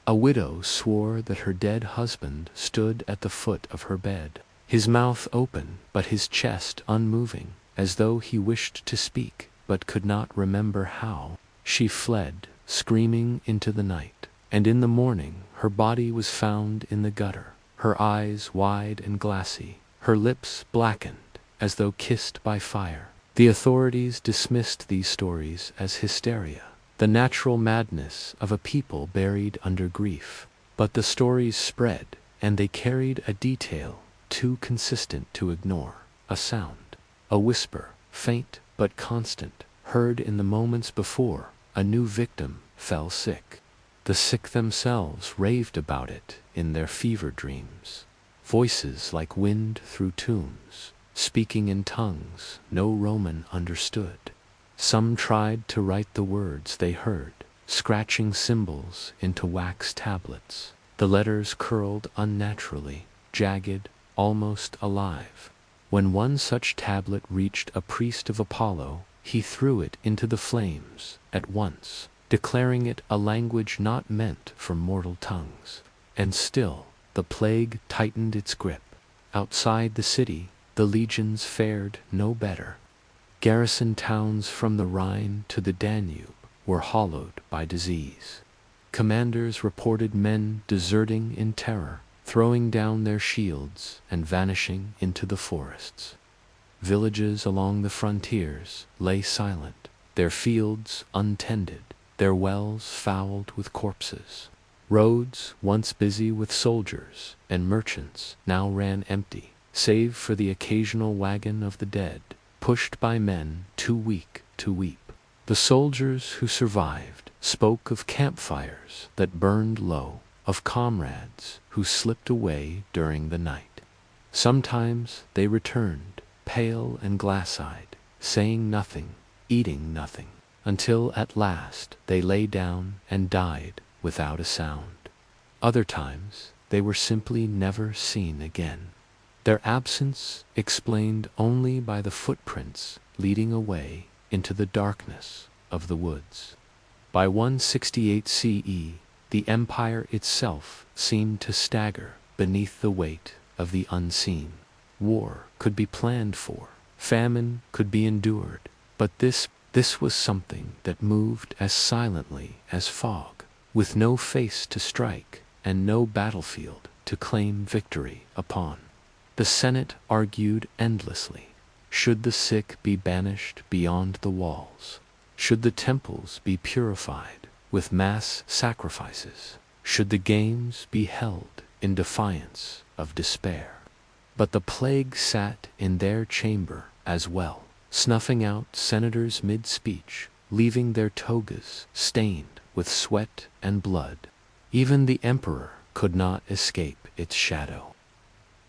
A widow swore that her dead husband stood at the foot of her bed, his mouth open but his chest unmoving, as though he wished to speak but could not remember how. She fled, screaming into the night, and in the morning her body was found in the gutter, her eyes wide and glassy, her lips blackened as though kissed by fire. The authorities dismissed these stories as hysteria, the natural madness of a people buried under grief. But the stories spread, and they carried a detail too consistent to ignore, a sound. A whisper, faint but constant, heard in the moments before a new victim fell sick. The sick themselves raved about it in their fever dreams. Voices like wind through tombs, speaking in tongues no Roman understood. Some tried to write the words they heard, scratching symbols into wax tablets. The letters curled unnaturally, jagged, almost alive. When one such tablet reached a priest of Apollo, he threw it into the flames at once, declaring it a language not meant for mortal tongues. And still, the plague tightened its grip. Outside the city, the legions fared no better. Garrison towns from the Rhine to the Danube were hollowed by disease. Commanders reported men deserting in terror, throwing down their shields and vanishing into the forests. Villages along the frontiers lay silent, their fields untended, their wells fouled with corpses. Roads, once busy with soldiers and merchants, now ran empty, save for the occasional wagon of the dead, pushed by men too weak to weep. The soldiers who survived spoke of campfires that burned low, of comrades who slipped away during the night. Sometimes they returned, pale and glass-eyed, saying nothing, eating nothing, until at last they lay down and died without a sound. Other times they were simply never seen again, their absence explained only by the footprints leading away into the darkness of the woods. By 168 CE, the empire itself seemed to stagger beneath the weight of the unseen. War could be planned for, famine could be endured, but this was something that moved as silently as fog, with no face to strike and no battlefield to claim victory upon. The Senate argued endlessly. Should the sick be banished beyond the walls? Should the temples be purified with mass sacrifices? Should the games be held in defiance of despair? But the plague sat in their chamber as well, snuffing out senators mid-speech, leaving their togas stained with sweat and blood. Even the emperor could not escape its shadow.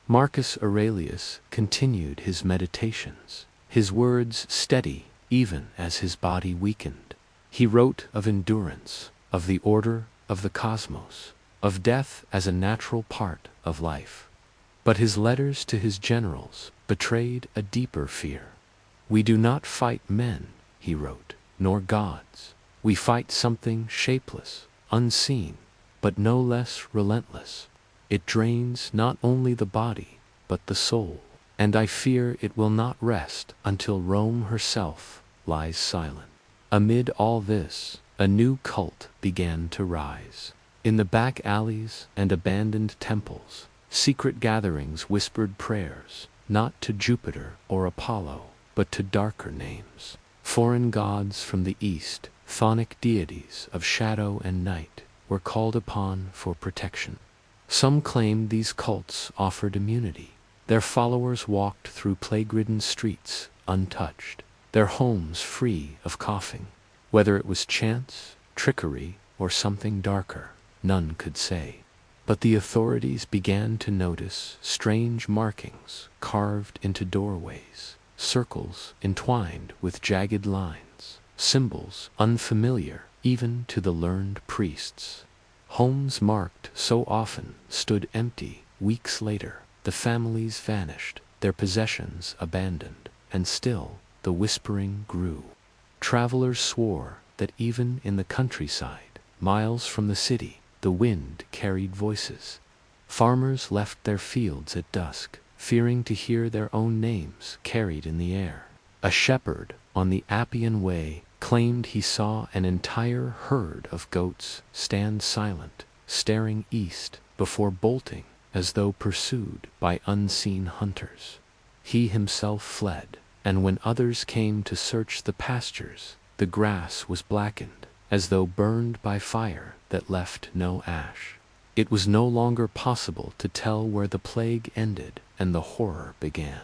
Marcus Aurelius continued his meditations, his words steady even as his body weakened. He wrote of endurance, of the order of the cosmos, of death as a natural part of life. But his letters to his generals betrayed a deeper fear. "We do not fight men," he wrote, "nor gods. We fight something shapeless, unseen, but no less relentless. It drains not only the body, but the soul, and I fear it will not rest until Rome herself lies silent." Amid all this, a new cult began to rise. In the back alleys and abandoned temples, secret gatherings whispered prayers, not to Jupiter or Apollo, but to darker names. Foreign gods from the east, chthonic deities of shadow and night, were called upon for protection. Some claimed these cults offered immunity. Their followers walked through plague-ridden streets untouched, their homes free of coughing. Whether it was chance, trickery, or something darker, none could say. But the authorities began to notice strange markings carved into doorways, circles entwined with jagged lines, symbols unfamiliar even to the learned priests. Homes marked so often stood empty. Weeks later, the families vanished, their possessions abandoned, and still the whispering grew. Travelers swore that even in the countryside, miles from the city, the wind carried voices. Farmers left their fields at dusk, fearing to hear their own names carried in the air. A shepherd on the Appian Way claimed he saw an entire herd of goats stand silent, staring east before bolting as though pursued by unseen hunters. He himself fled, and when others came to search the pastures, the grass was blackened, as though burned by fire that left no ash. It was no longer possible to tell where the plague ended and the horror began.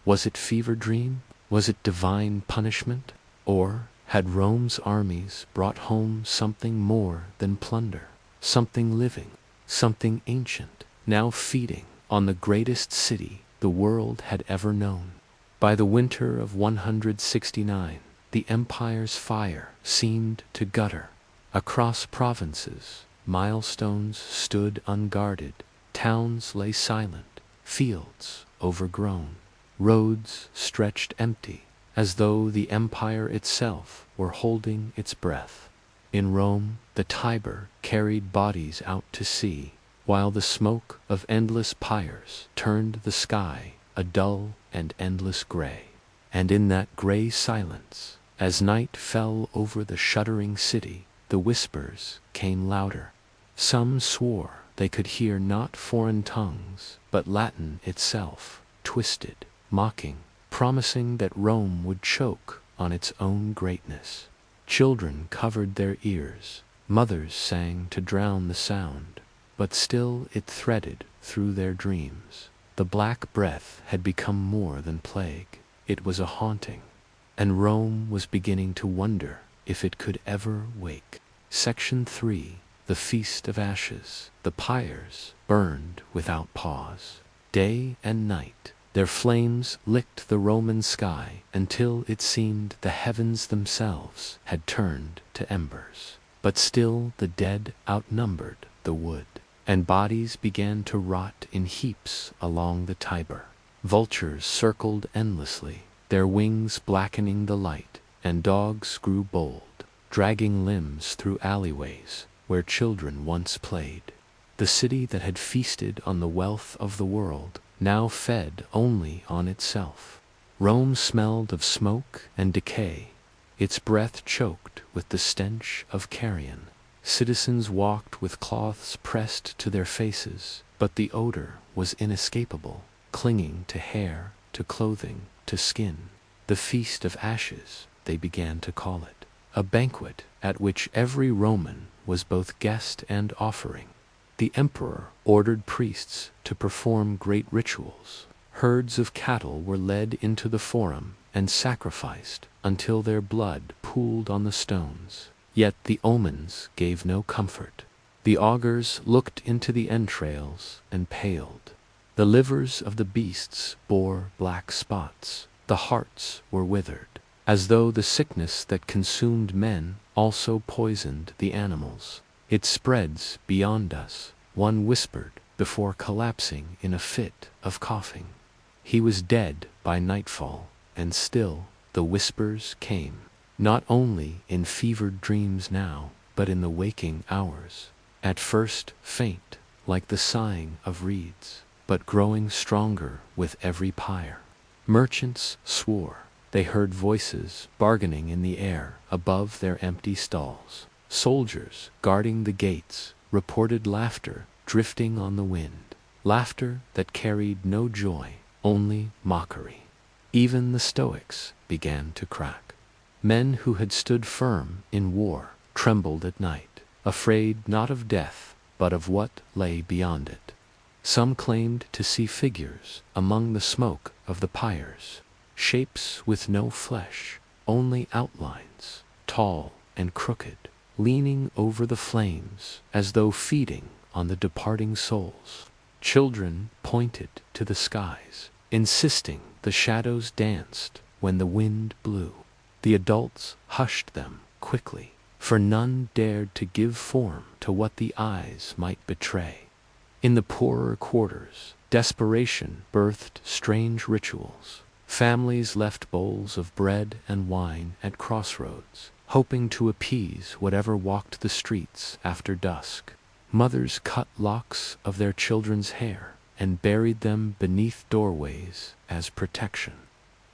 Was it fever dream? Was it divine punishment? Or had Rome's armies brought home something more than plunder? Something living, something ancient, now feeding on the greatest city the world had ever known. By the winter of 169, the empire's fire seemed to gutter. Across provinces, milestones stood unguarded, towns lay silent, fields overgrown, roads stretched empty, as though the empire itself were holding its breath. In Rome, the Tiber carried bodies out to sea, while the smoke of endless pyres turned the sky a dull and endless gray. And in that gray silence, as night fell over the shuddering city, the whispers came louder. Some swore they could hear not foreign tongues, but Latin itself, twisted, mocking, promising that Rome would choke on its own greatness. Children covered their ears, mothers sang to drown the sound, but still it threaded through their dreams. The Black Breath had become more than plague. It was a haunting, and Rome was beginning to wonder if it could ever wake. Section 3. The Feast of Ashes. The pyres burned without pause. Day and night, their flames licked the Roman sky until it seemed the heavens themselves had turned to embers. But still the dead outnumbered the wood, and bodies began to rot in heaps along the Tiber. Vultures circled endlessly, their wings blackening the light, and dogs grew bold, dragging limbs through alleyways where children once played. The city that had feasted on the wealth of the world now fed only on itself. Rome smelled of smoke and decay, its breath choked with the stench of carrion. Citizens walked with cloths pressed to their faces, but the odor was inescapable, clinging to hair, to clothing, to skin. The Feast of Ashes, they began to call it, a banquet at which every Roman was both guest and offering. The emperor ordered priests to perform great rituals. Herds of cattle were led into the forum and sacrificed until their blood pooled on the stones. Yet the omens gave no comfort. The augurs looked into the entrails and paled. The livers of the beasts bore black spots. The hearts were withered, as though the sickness that consumed men also poisoned the animals. It spreads beyond us, one whispered before collapsing in a fit of coughing. He was dead by nightfall, and still the whispers came, not only in fevered dreams now, but in the waking hours. At first faint, like the sighing of reeds, but growing stronger with every pyre. Merchants swore. They heard voices bargaining in the air above their empty stalls. Soldiers guarding the gates reported laughter drifting on the wind, laughter that carried no joy, only mockery. Even the Stoics began to crack. Men who had stood firm in war trembled at night, afraid not of death, but of what lay beyond it. Some claimed to see figures among the smoke of the pyres, shapes with no flesh, only outlines, tall and crooked, leaning over the flames as though feeding on the departing souls. Children pointed to the skies, insisting the shadows danced when the wind blew. The adults hushed them quickly, for none dared to give form to what the eyes might betray. In the poorer quarters, desperation birthed strange rituals. Families left bowls of bread and wine at crossroads, hoping to appease whatever walked the streets after dusk. Mothers cut locks of their children's hair and buried them beneath doorways as protection.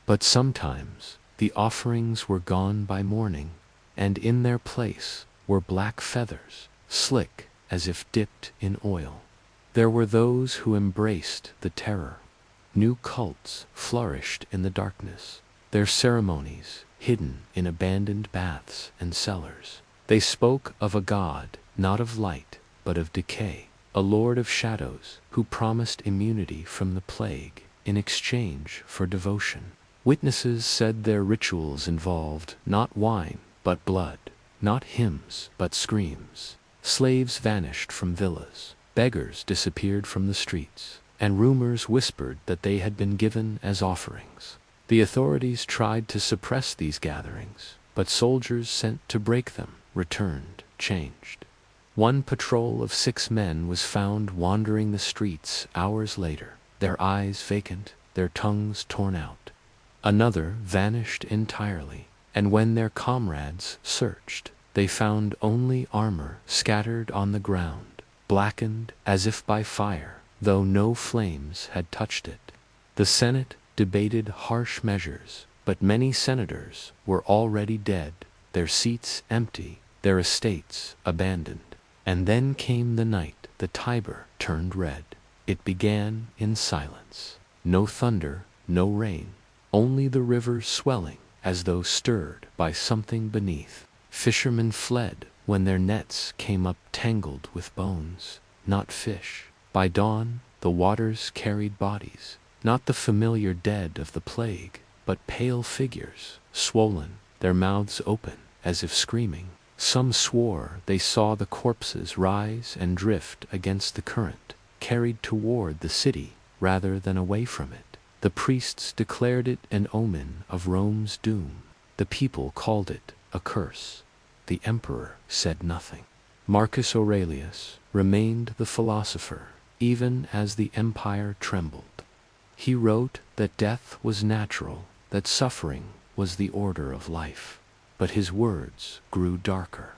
But sometimes the offerings were gone by morning, and in their place were black feathers, slick as if dipped in oil. There were those who embraced the terror. New cults flourished in the darkness, their ceremonies hidden in abandoned baths and cellars. They spoke of a god, not of light, but of decay, a lord of shadows who promised immunity from the plague in exchange for devotion. Witnesses said their rituals involved not wine but blood, not hymns but screams. Slaves vanished from villas, beggars disappeared from the streets, and rumors whispered that they had been given as offerings. The authorities tried to suppress these gatherings, but soldiers sent to break them returned, changed. One patrol of 6 men was found wandering the streets hours later, their eyes vacant, their tongues torn out. Another vanished entirely, and when their comrades searched, they found only armor scattered on the ground, blackened as if by fire, though no flames had touched it. The Senate debated harsh measures, but many senators were already dead, their seats empty, their estates abandoned. And then came the night the Tiber turned red. It began in silence. No thunder, no rain, only the river swelling as though stirred by something beneath. Fishermen fled when their nets came up tangled with bones, not fish. By dawn, the waters carried bodies, not the familiar dead of the plague, but pale figures, swollen, their mouths open, as if screaming. Some swore they saw the corpses rise and drift against the current, carried toward the city rather than away from it. The priests declared it an omen of Rome's doom. The people called it a curse. The emperor said nothing. Marcus Aurelius remained the philosopher, even as the empire trembled. He wrote that death was natural, that suffering was the order of life. But his words grew darker.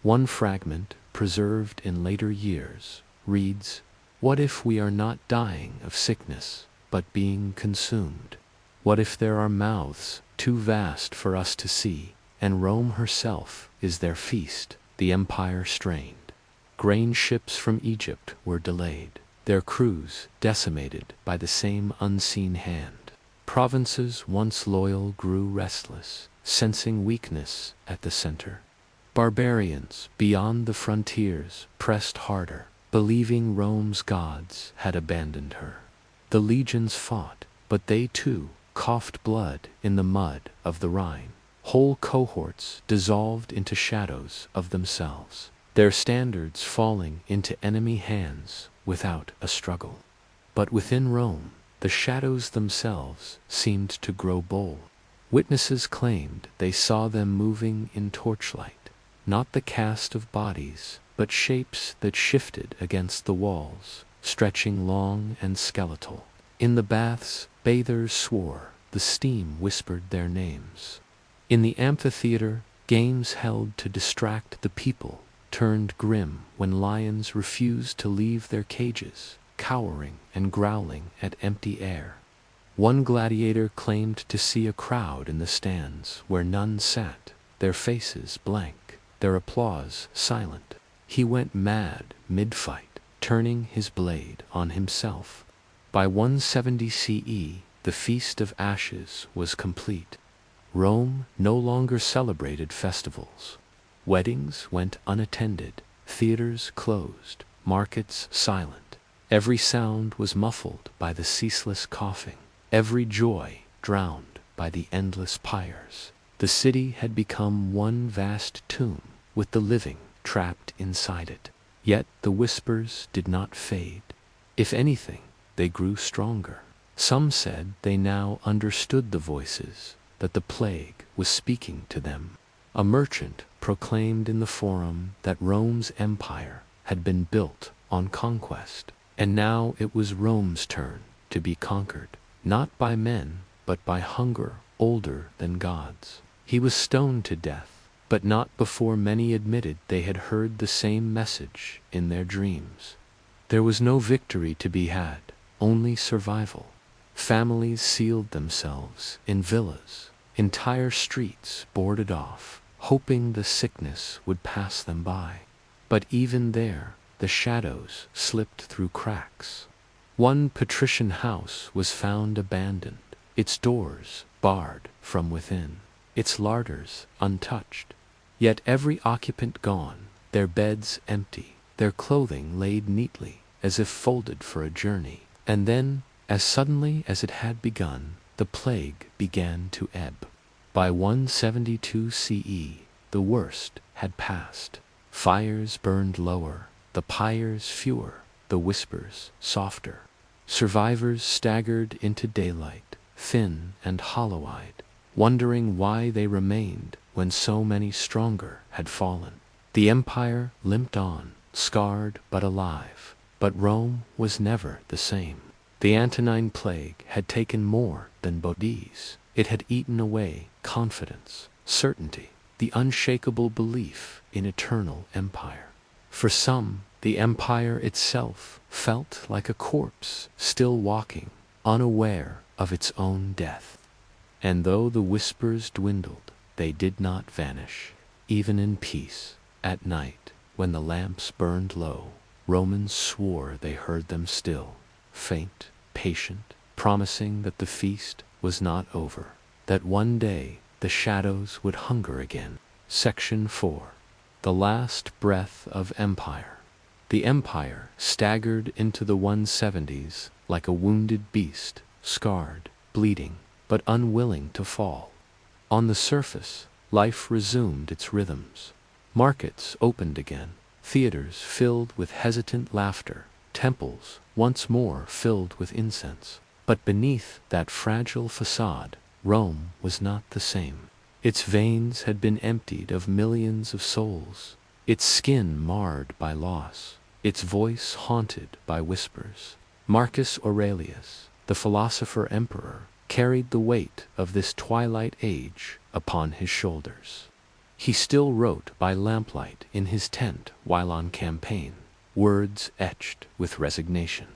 One fragment, preserved in later years, reads, "What if we are not dying of sickness, but being consumed? What if there are mouths too vast for us to see, and Rome herself is their feast?" The empire strained. Grain ships from Egypt were delayed, their crews decimated by the same unseen hand. Provinces once loyal grew restless, sensing weakness at the center. Barbarians beyond the frontiers pressed harder, believing Rome's gods had abandoned her. The legions fought, but they too coughed blood in the mud of the Rhine. Whole cohorts dissolved into shadows of themselves, their standards falling into enemy hands without a struggle. But within Rome, the shadows themselves seemed to grow bold. Witnesses claimed they saw them moving in torchlight, not the cast of bodies, but shapes that shifted against the walls, stretching long and skeletal. In the baths, bathers swore, the steam whispered their names. In the amphitheater, games held to distract the people turned grim when lions refused to leave their cages, cowering and growling at empty air. One gladiator claimed to see a crowd in the stands where none sat, their faces blank, their applause silent. He went mad mid-fight, turning his blade on himself. By 170 CE, the Feast of Ashes was complete. Rome no longer celebrated festivals. Weddings went unattended, theaters closed, markets silent. Every sound was muffled by the ceaseless coughing. Every joy drowned by the endless pyres. The city had become one vast tomb, with the living trapped inside it. Yet the whispers did not fade. If anything, they grew stronger. Some said they now understood the voices, that the plague was speaking to them. A merchant proclaimed in the forum that Rome's empire had been built on conquest, and now it was Rome's turn to be conquered. Not by men, but by hunger older than gods. He was stoned to death, but not before many admitted they had heard the same message in their dreams. There was no victory to be had, only survival. Families sealed themselves in villas, entire streets boarded off, hoping the sickness would pass them by. But even there, the shadows slipped through cracks. One patrician house was found abandoned, its doors barred from within, its larders untouched. Yet every occupant gone, their beds empty, their clothing laid neatly, as if folded for a journey. And then, as suddenly as it had begun, the plague began to ebb. By 172 CE, the worst had passed. Fires burned lower, the pyres fewer, the whispers softer. Survivors staggered into daylight, thin and hollow-eyed, wondering why they remained when so many stronger had fallen. The empire limped on, scarred but alive, but Rome was never the same. The Antonine plague had taken more than bodies. It had eaten away confidence, certainty, the unshakable belief in eternal empire. For some, the empire itself felt like a corpse still walking, unaware of its own death. And though the whispers dwindled, they did not vanish. Even in peace, at night, when the lamps burned low, Romans swore they heard them still, faint, patient, promising that the feast was not over, that one day the shadows would hunger again. Section 4. The Last Breath of Empire. The empire staggered into the 170s like a wounded beast, scarred, bleeding, but unwilling to fall. On the surface, life resumed its rhythms. Markets opened again, theaters filled with hesitant laughter, temples once more filled with incense. But beneath that fragile facade, Rome was not the same. Its veins had been emptied of millions of souls, its skin marred by loss, its voice haunted by whispers. Marcus Aurelius, the philosopher-emperor, carried the weight of this twilight age upon his shoulders. He still wrote by lamplight in his tent while on campaign, words etched with resignation.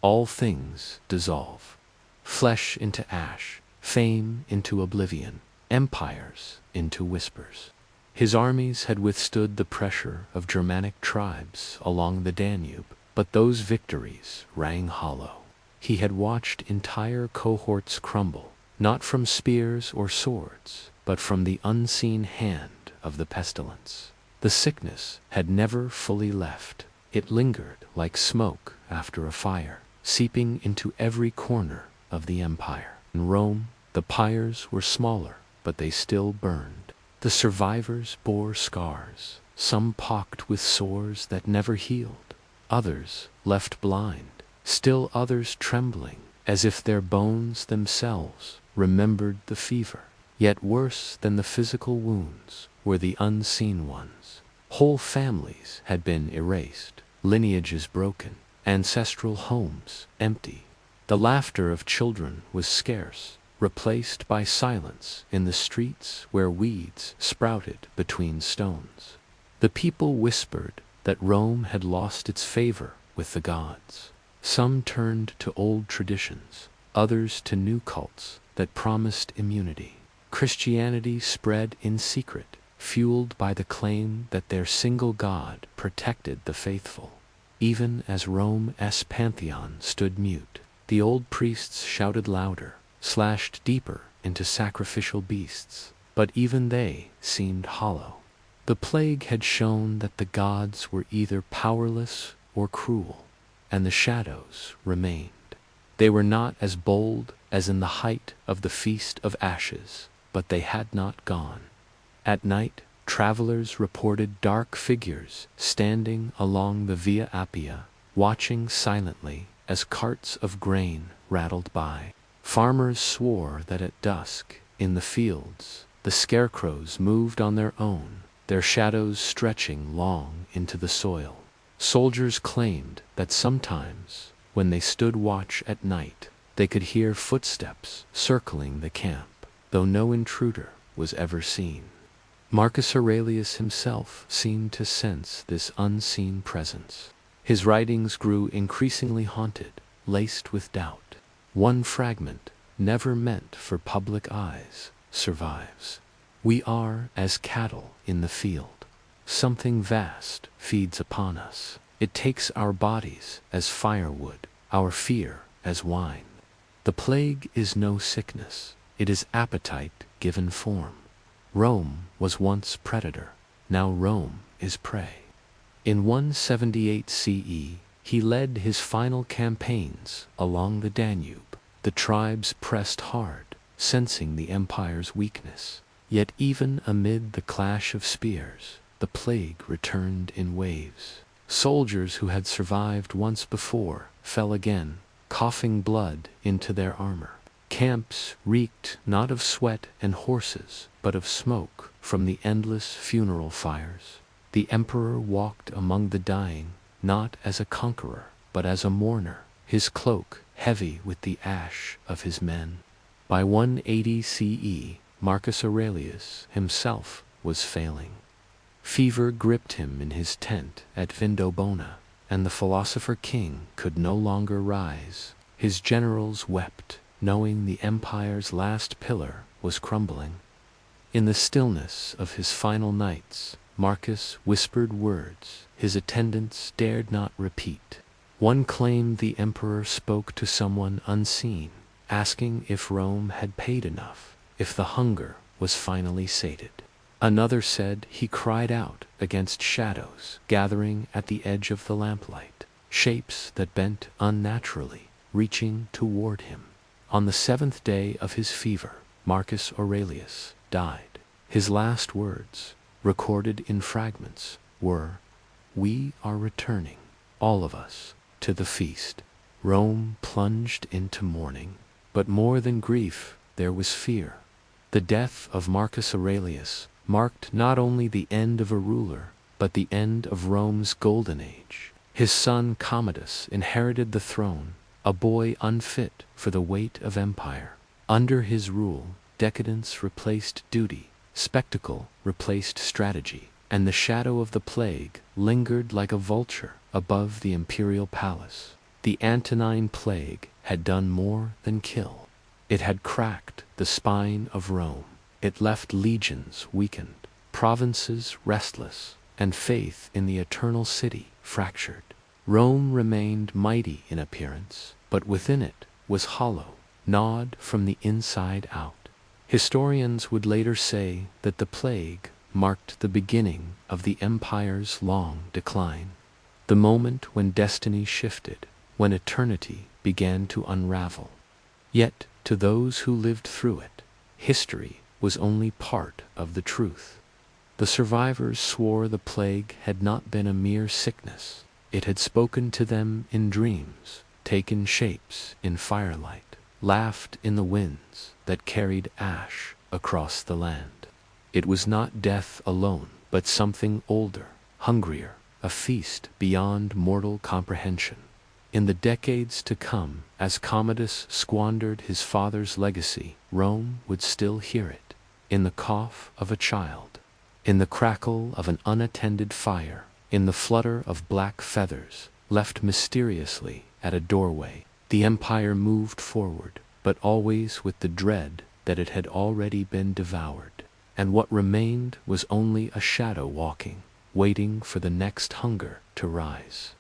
All things dissolve. Flesh into ash, fame into oblivion, empires into whispers. His armies had withstood the pressure of Germanic tribes along the Danube, but those victories rang hollow. He had watched entire cohorts crumble, not from spears or swords, but from the unseen hand of the pestilence. The sickness had never fully left. It lingered like smoke after a fire, seeping into every corner of the empire. In Rome, the pyres were smaller, but they still burned. The survivors bore scars, some pocked with sores that never healed, others left blind, still others trembling, as if their bones themselves remembered the fever. Yet worse than the physical wounds were the unseen ones. Whole families had been erased, lineages broken, ancestral homes empty. The laughter of children was scarce, replaced by silence in the streets where weeds sprouted between stones. The people whispered that Rome had lost its favor with the gods. Some turned to old traditions, others to new cults that promised immunity. Christianity spread in secret, fueled by the claim that their single god protected the faithful. Even as Rome's pantheon stood mute, the old priests shouted louder, slashed deeper into sacrificial beasts, but even they seemed hollow. The plague had shown that the gods were either powerless or cruel, and the shadows remained. They were not as bold as in the height of the Feast of Ashes, but they had not gone. At night, travelers reported dark figures standing along the Via Appia, watching silently as carts of grain rattled by. Farmers swore that at dusk, in the fields, the scarecrows moved on their own, their shadows stretching long into the soil. Soldiers claimed that sometimes, when they stood watch at night, they could hear footsteps circling the camp, though no intruder was ever seen. Marcus Aurelius himself seemed to sense this unseen presence. His writings grew increasingly haunted, laced with doubt. One fragment, never meant for public eyes, survives. We are as cattle in the field. Something vast feeds upon us. It takes our bodies as firewood, our fear as wine. The plague is no sickness. It is appetite given form. Rome was once predator. Now Rome is prey. In 178 CE, he led his final campaigns along the Danube. The tribes pressed hard, sensing the empire's weakness. Yet even amid the clash of spears, the plague returned in waves. Soldiers who had survived once before fell again, coughing blood into their armor. Camps reeked not of sweat and horses, but of smoke from the endless funeral fires. The emperor walked among the dying, not as a conqueror, but as a mourner, his cloak heavy with the ash of his men. By 180 CE, Marcus Aurelius himself was failing. Fever gripped him in his tent at Vindobona, and the philosopher king could no longer rise. His generals wept, knowing the empire's last pillar was crumbling. In the stillness of his final nights, Marcus whispered words his attendants dared not repeat. One claimed the emperor spoke to someone unseen, asking if Rome had paid enough, if the hunger was finally sated. Another said he cried out against shadows gathering at the edge of the lamplight, shapes that bent unnaturally, reaching toward him. On the 7th day of his fever, Marcus Aurelius died. His last words, recorded in fragments, were, "We are returning, all of us, to the feast." Rome plunged into mourning, but more than grief, there was fear. The death of Marcus Aurelius marked not only the end of a ruler, but the end of Rome's golden age. His son Commodus inherited the throne, a boy unfit for the weight of empire. Under his rule, decadence replaced duty, spectacle replaced strategy, and the shadow of the plague lingered like a vulture above the imperial palace. The Antonine plague had done more than kill. It had cracked the spine of Rome. It left legions weakened, provinces restless, and faith in the eternal city fractured. Rome remained mighty in appearance, but within it was hollow, gnawed from the inside out. Historians would later say that the plague marked the beginning of the empire's long decline, the moment when destiny shifted, when eternity began to unravel. Yet, to those who lived through it, history was only part of the truth. The survivors swore the plague had not been a mere sickness. It had spoken to them in dreams, taken shapes in firelight, laughed in the winds that carried ash across the land. It was not death alone, but something older, hungrier, a feast beyond mortal comprehension. In the decades to come, as Commodus squandered his father's legacy, Rome would still hear it, in the cough of a child, in the crackle of an unattended fire, in the flutter of black feathers left mysteriously at a doorway. The empire moved forward, but always with the dread that it had already been devoured, and what remained was only a shadow walking, waiting for the next hunger to rise.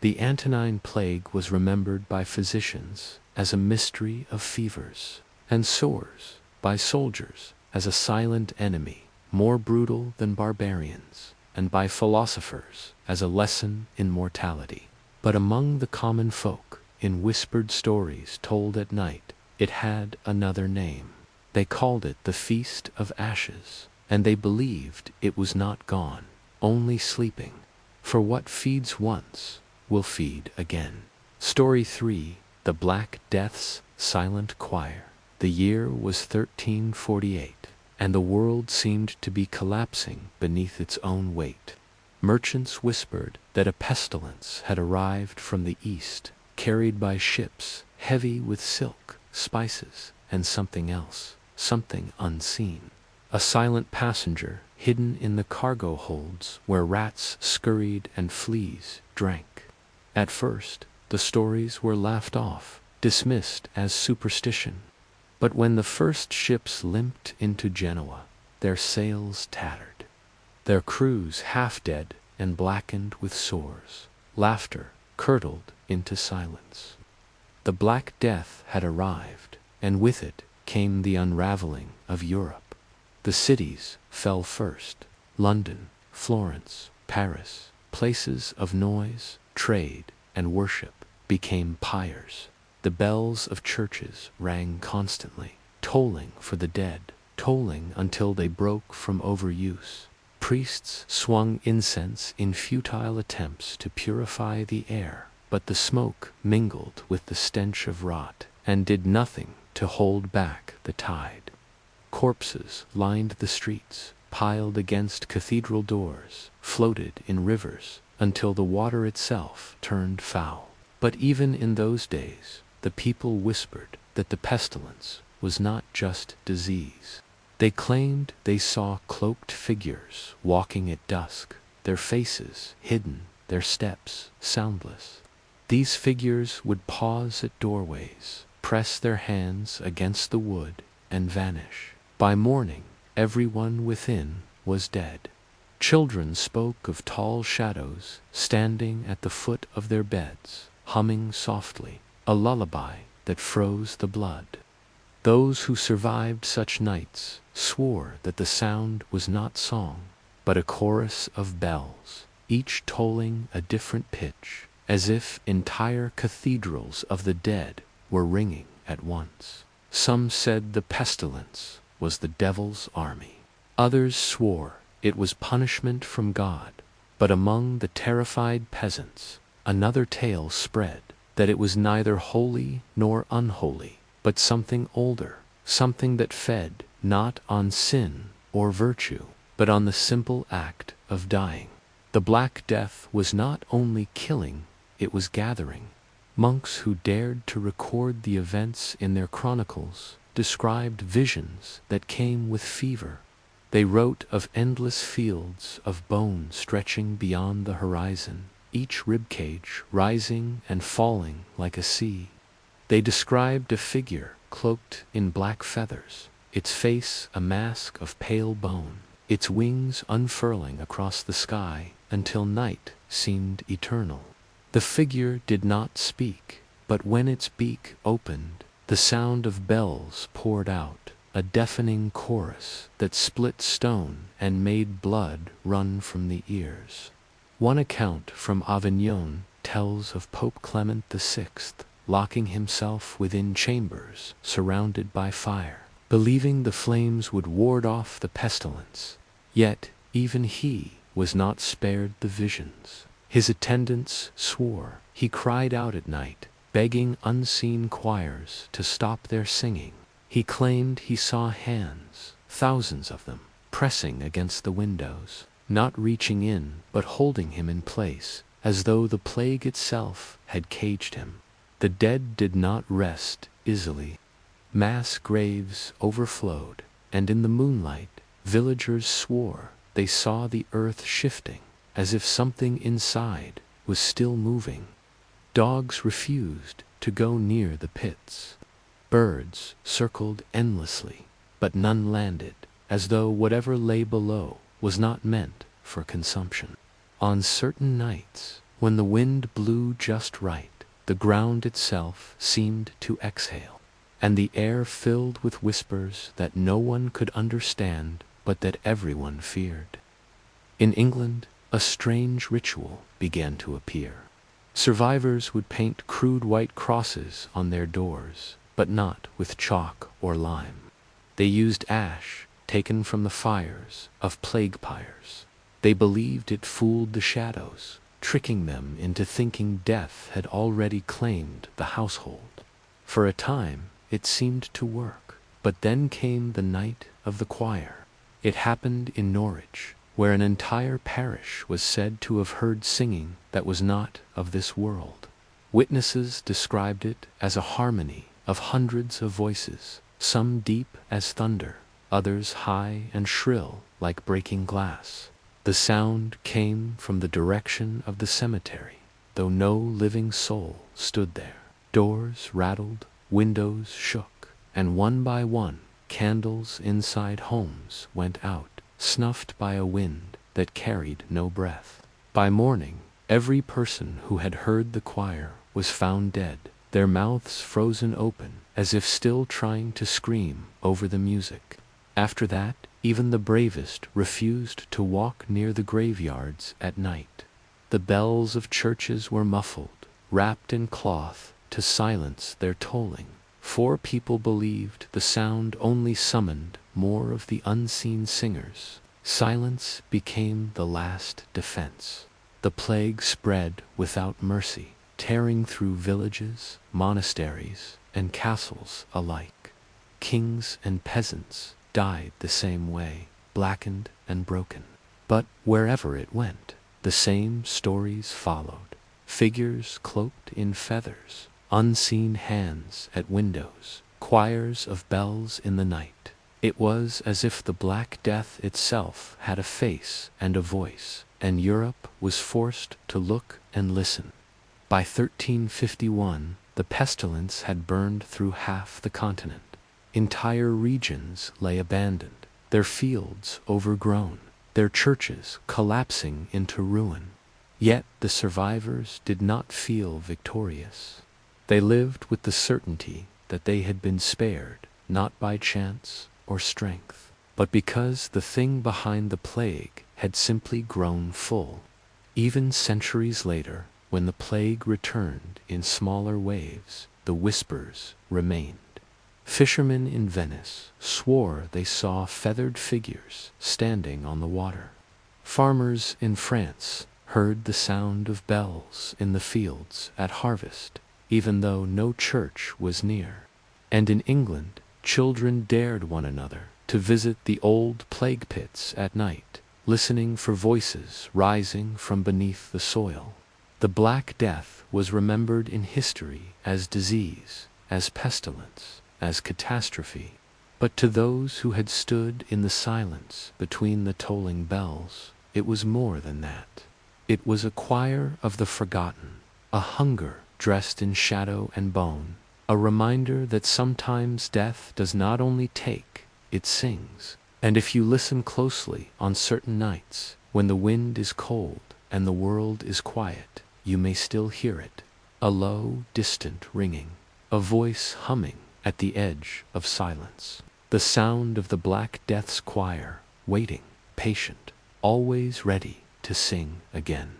The Antonine plague was remembered by physicians as a mystery of fevers and sores, by soldiers as a silent enemy, more brutal than barbarians, and by philosophers as a lesson in mortality. But among the common folk, in whispered stories told at night, it had another name. They called it the Feast of Ashes, and they believed it was not gone, only sleeping. For what feeds once will feed again. Story 3, The Black Death's Silent Choir. The year was 1348, and the world seemed to be collapsing beneath its own weight. Merchants whispered that a pestilence had arrived from the east, carried by ships heavy with silk, spices, and something else, something unseen. A silent passenger hidden in the cargo holds where rats scurried and fleas drank. At first, the stories were laughed off, dismissed as superstition. But when the first ships limped into Genoa, their sails tattered, their crews half dead and blackened with sores, laughter curdled into silence. The Black Death had arrived, and with it came the unraveling of Europe. The cities fell first: London, Florence, Paris, places of noise, trade, and worship, became pyres. The bells of churches rang constantly, tolling for the dead, tolling until they broke from overuse. Priests swung incense in futile attempts to purify the air, but the smoke mingled with the stench of rot and did nothing to hold back the tide. Corpses lined the streets, piled against cathedral doors, floated in rivers until the water itself turned foul. But even in those days, the people whispered that the pestilence was not just disease. They claimed they saw cloaked figures walking at dusk, their faces hidden, their steps soundless. These figures would pause at doorways, press their hands against the wood, and vanish. By morning, everyone within was dead. Children spoke of tall shadows standing at the foot of their beds, humming softly, a lullaby that froze the blood. Those who survived such nights swore that the sound was not song, but a chorus of bells, each tolling a different pitch, as if entire cathedrals of the dead were ringing at once. Some said the pestilence was the devil's army. Others swore it was punishment from God. But among the terrified peasants, another tale spread, that it was neither holy nor unholy, but something older, something that fed not on sin or virtue, but on the simple act of dying. The Black Death was not only killing, it was gathering. Monks who dared to record the events in their chronicles described visions that came with fever. They wrote of endless fields of bone stretching beyond the horizon, each ribcage rising and falling like a sea. They described a figure cloaked in black feathers, its face a mask of pale bone, its wings unfurling across the sky until night seemed eternal. The figure did not speak, but when its beak opened, the sound of bells poured out, a deafening chorus that split stone and made blood run from the ears. One account from Avignon tells of Pope Clement VI locking himself within chambers surrounded by fire, believing the flames would ward off the pestilence. Yet even he was not spared the visions. His attendants swore he cried out at night, begging unseen choirs to stop their singing. He claimed he saw hands, thousands of them, pressing against the windows, not reaching in but holding him in place, as though the plague itself had caged him. The dead did not rest easily. Mass graves overflowed, and in the moonlight, villagers swore they saw the earth shifting, as if something inside was still moving. Dogs refused to go near the pits. Birds circled endlessly, but none landed, as though whatever lay below was not meant for consumption. On certain nights, when the wind blew just right, the ground itself seemed to exhale, and the air filled with whispers that no one could understand but that everyone feared. In England, a strange ritual began to appear. Survivors would paint crude white crosses on their doors, but not with chalk or lime. They used ash taken from the fires of plague pyres. They believed it fooled the shadows, tricking them into thinking death had already claimed the household. For a time, it seemed to work, but then came the night of the choir. It happened in Norwich, where an entire parish was said to have heard singing that was not of this world. Witnesses described it as a harmony of hundreds of voices, some deep as thunder, others high and shrill like breaking glass. The sound came from the direction of the cemetery, though no living soul stood there. Doors rattled, windows shook, and one by one, candles inside homes went out, snuffed by a wind that carried no breath. By morning, every person who had heard the choir was found dead, their mouths frozen open as if still trying to scream over the music. After that, even the bravest refused to walk near the graveyards at night. The bells of churches were muffled, wrapped in cloth, to silence their tolling. 4 people believed the sound only summoned more of the unseen singers. Silence became the last defense. The plague spread without mercy, tearing through villages, monasteries, and castles alike. Kings and peasants died the same way, blackened and broken. But wherever it went, the same stories followed. Figures cloaked in feathers, unseen hands at windows, choirs of bells in the night. It was as if the Black Death itself had a face and a voice, and Europe was forced to look and listen. By 1351, the pestilence had burned through half the continent. Entire regions lay abandoned, their fields overgrown, their churches collapsing into ruin. Yet the survivors did not feel victorious. They lived with the certainty that they had been spared, not by chance or strength, but because the thing behind the plague had simply grown full. Even centuries later, when the plague returned in smaller waves, the whispers remained. Fishermen in Venice swore they saw feathered figures standing on the water. Farmers in France heard the sound of bells in the fields at harvest, even though no church was near. And in England, children dared one another to visit the old plague pits at night, listening for voices rising from beneath the soil. The Black Death was remembered in history as disease, as pestilence, as catastrophe. But to those who had stood in the silence between the tolling bells, it was more than that. It was a choir of the forgotten, a hunger dressed in shadow and bone, a reminder that sometimes death does not only take, it sings. And if you listen closely on certain nights, when the wind is cold and the world is quiet, you may still hear it, a low, distant ringing, a voice humming at the edge of silence. The sound of the Black Death's choir, waiting, patient, always ready to sing again.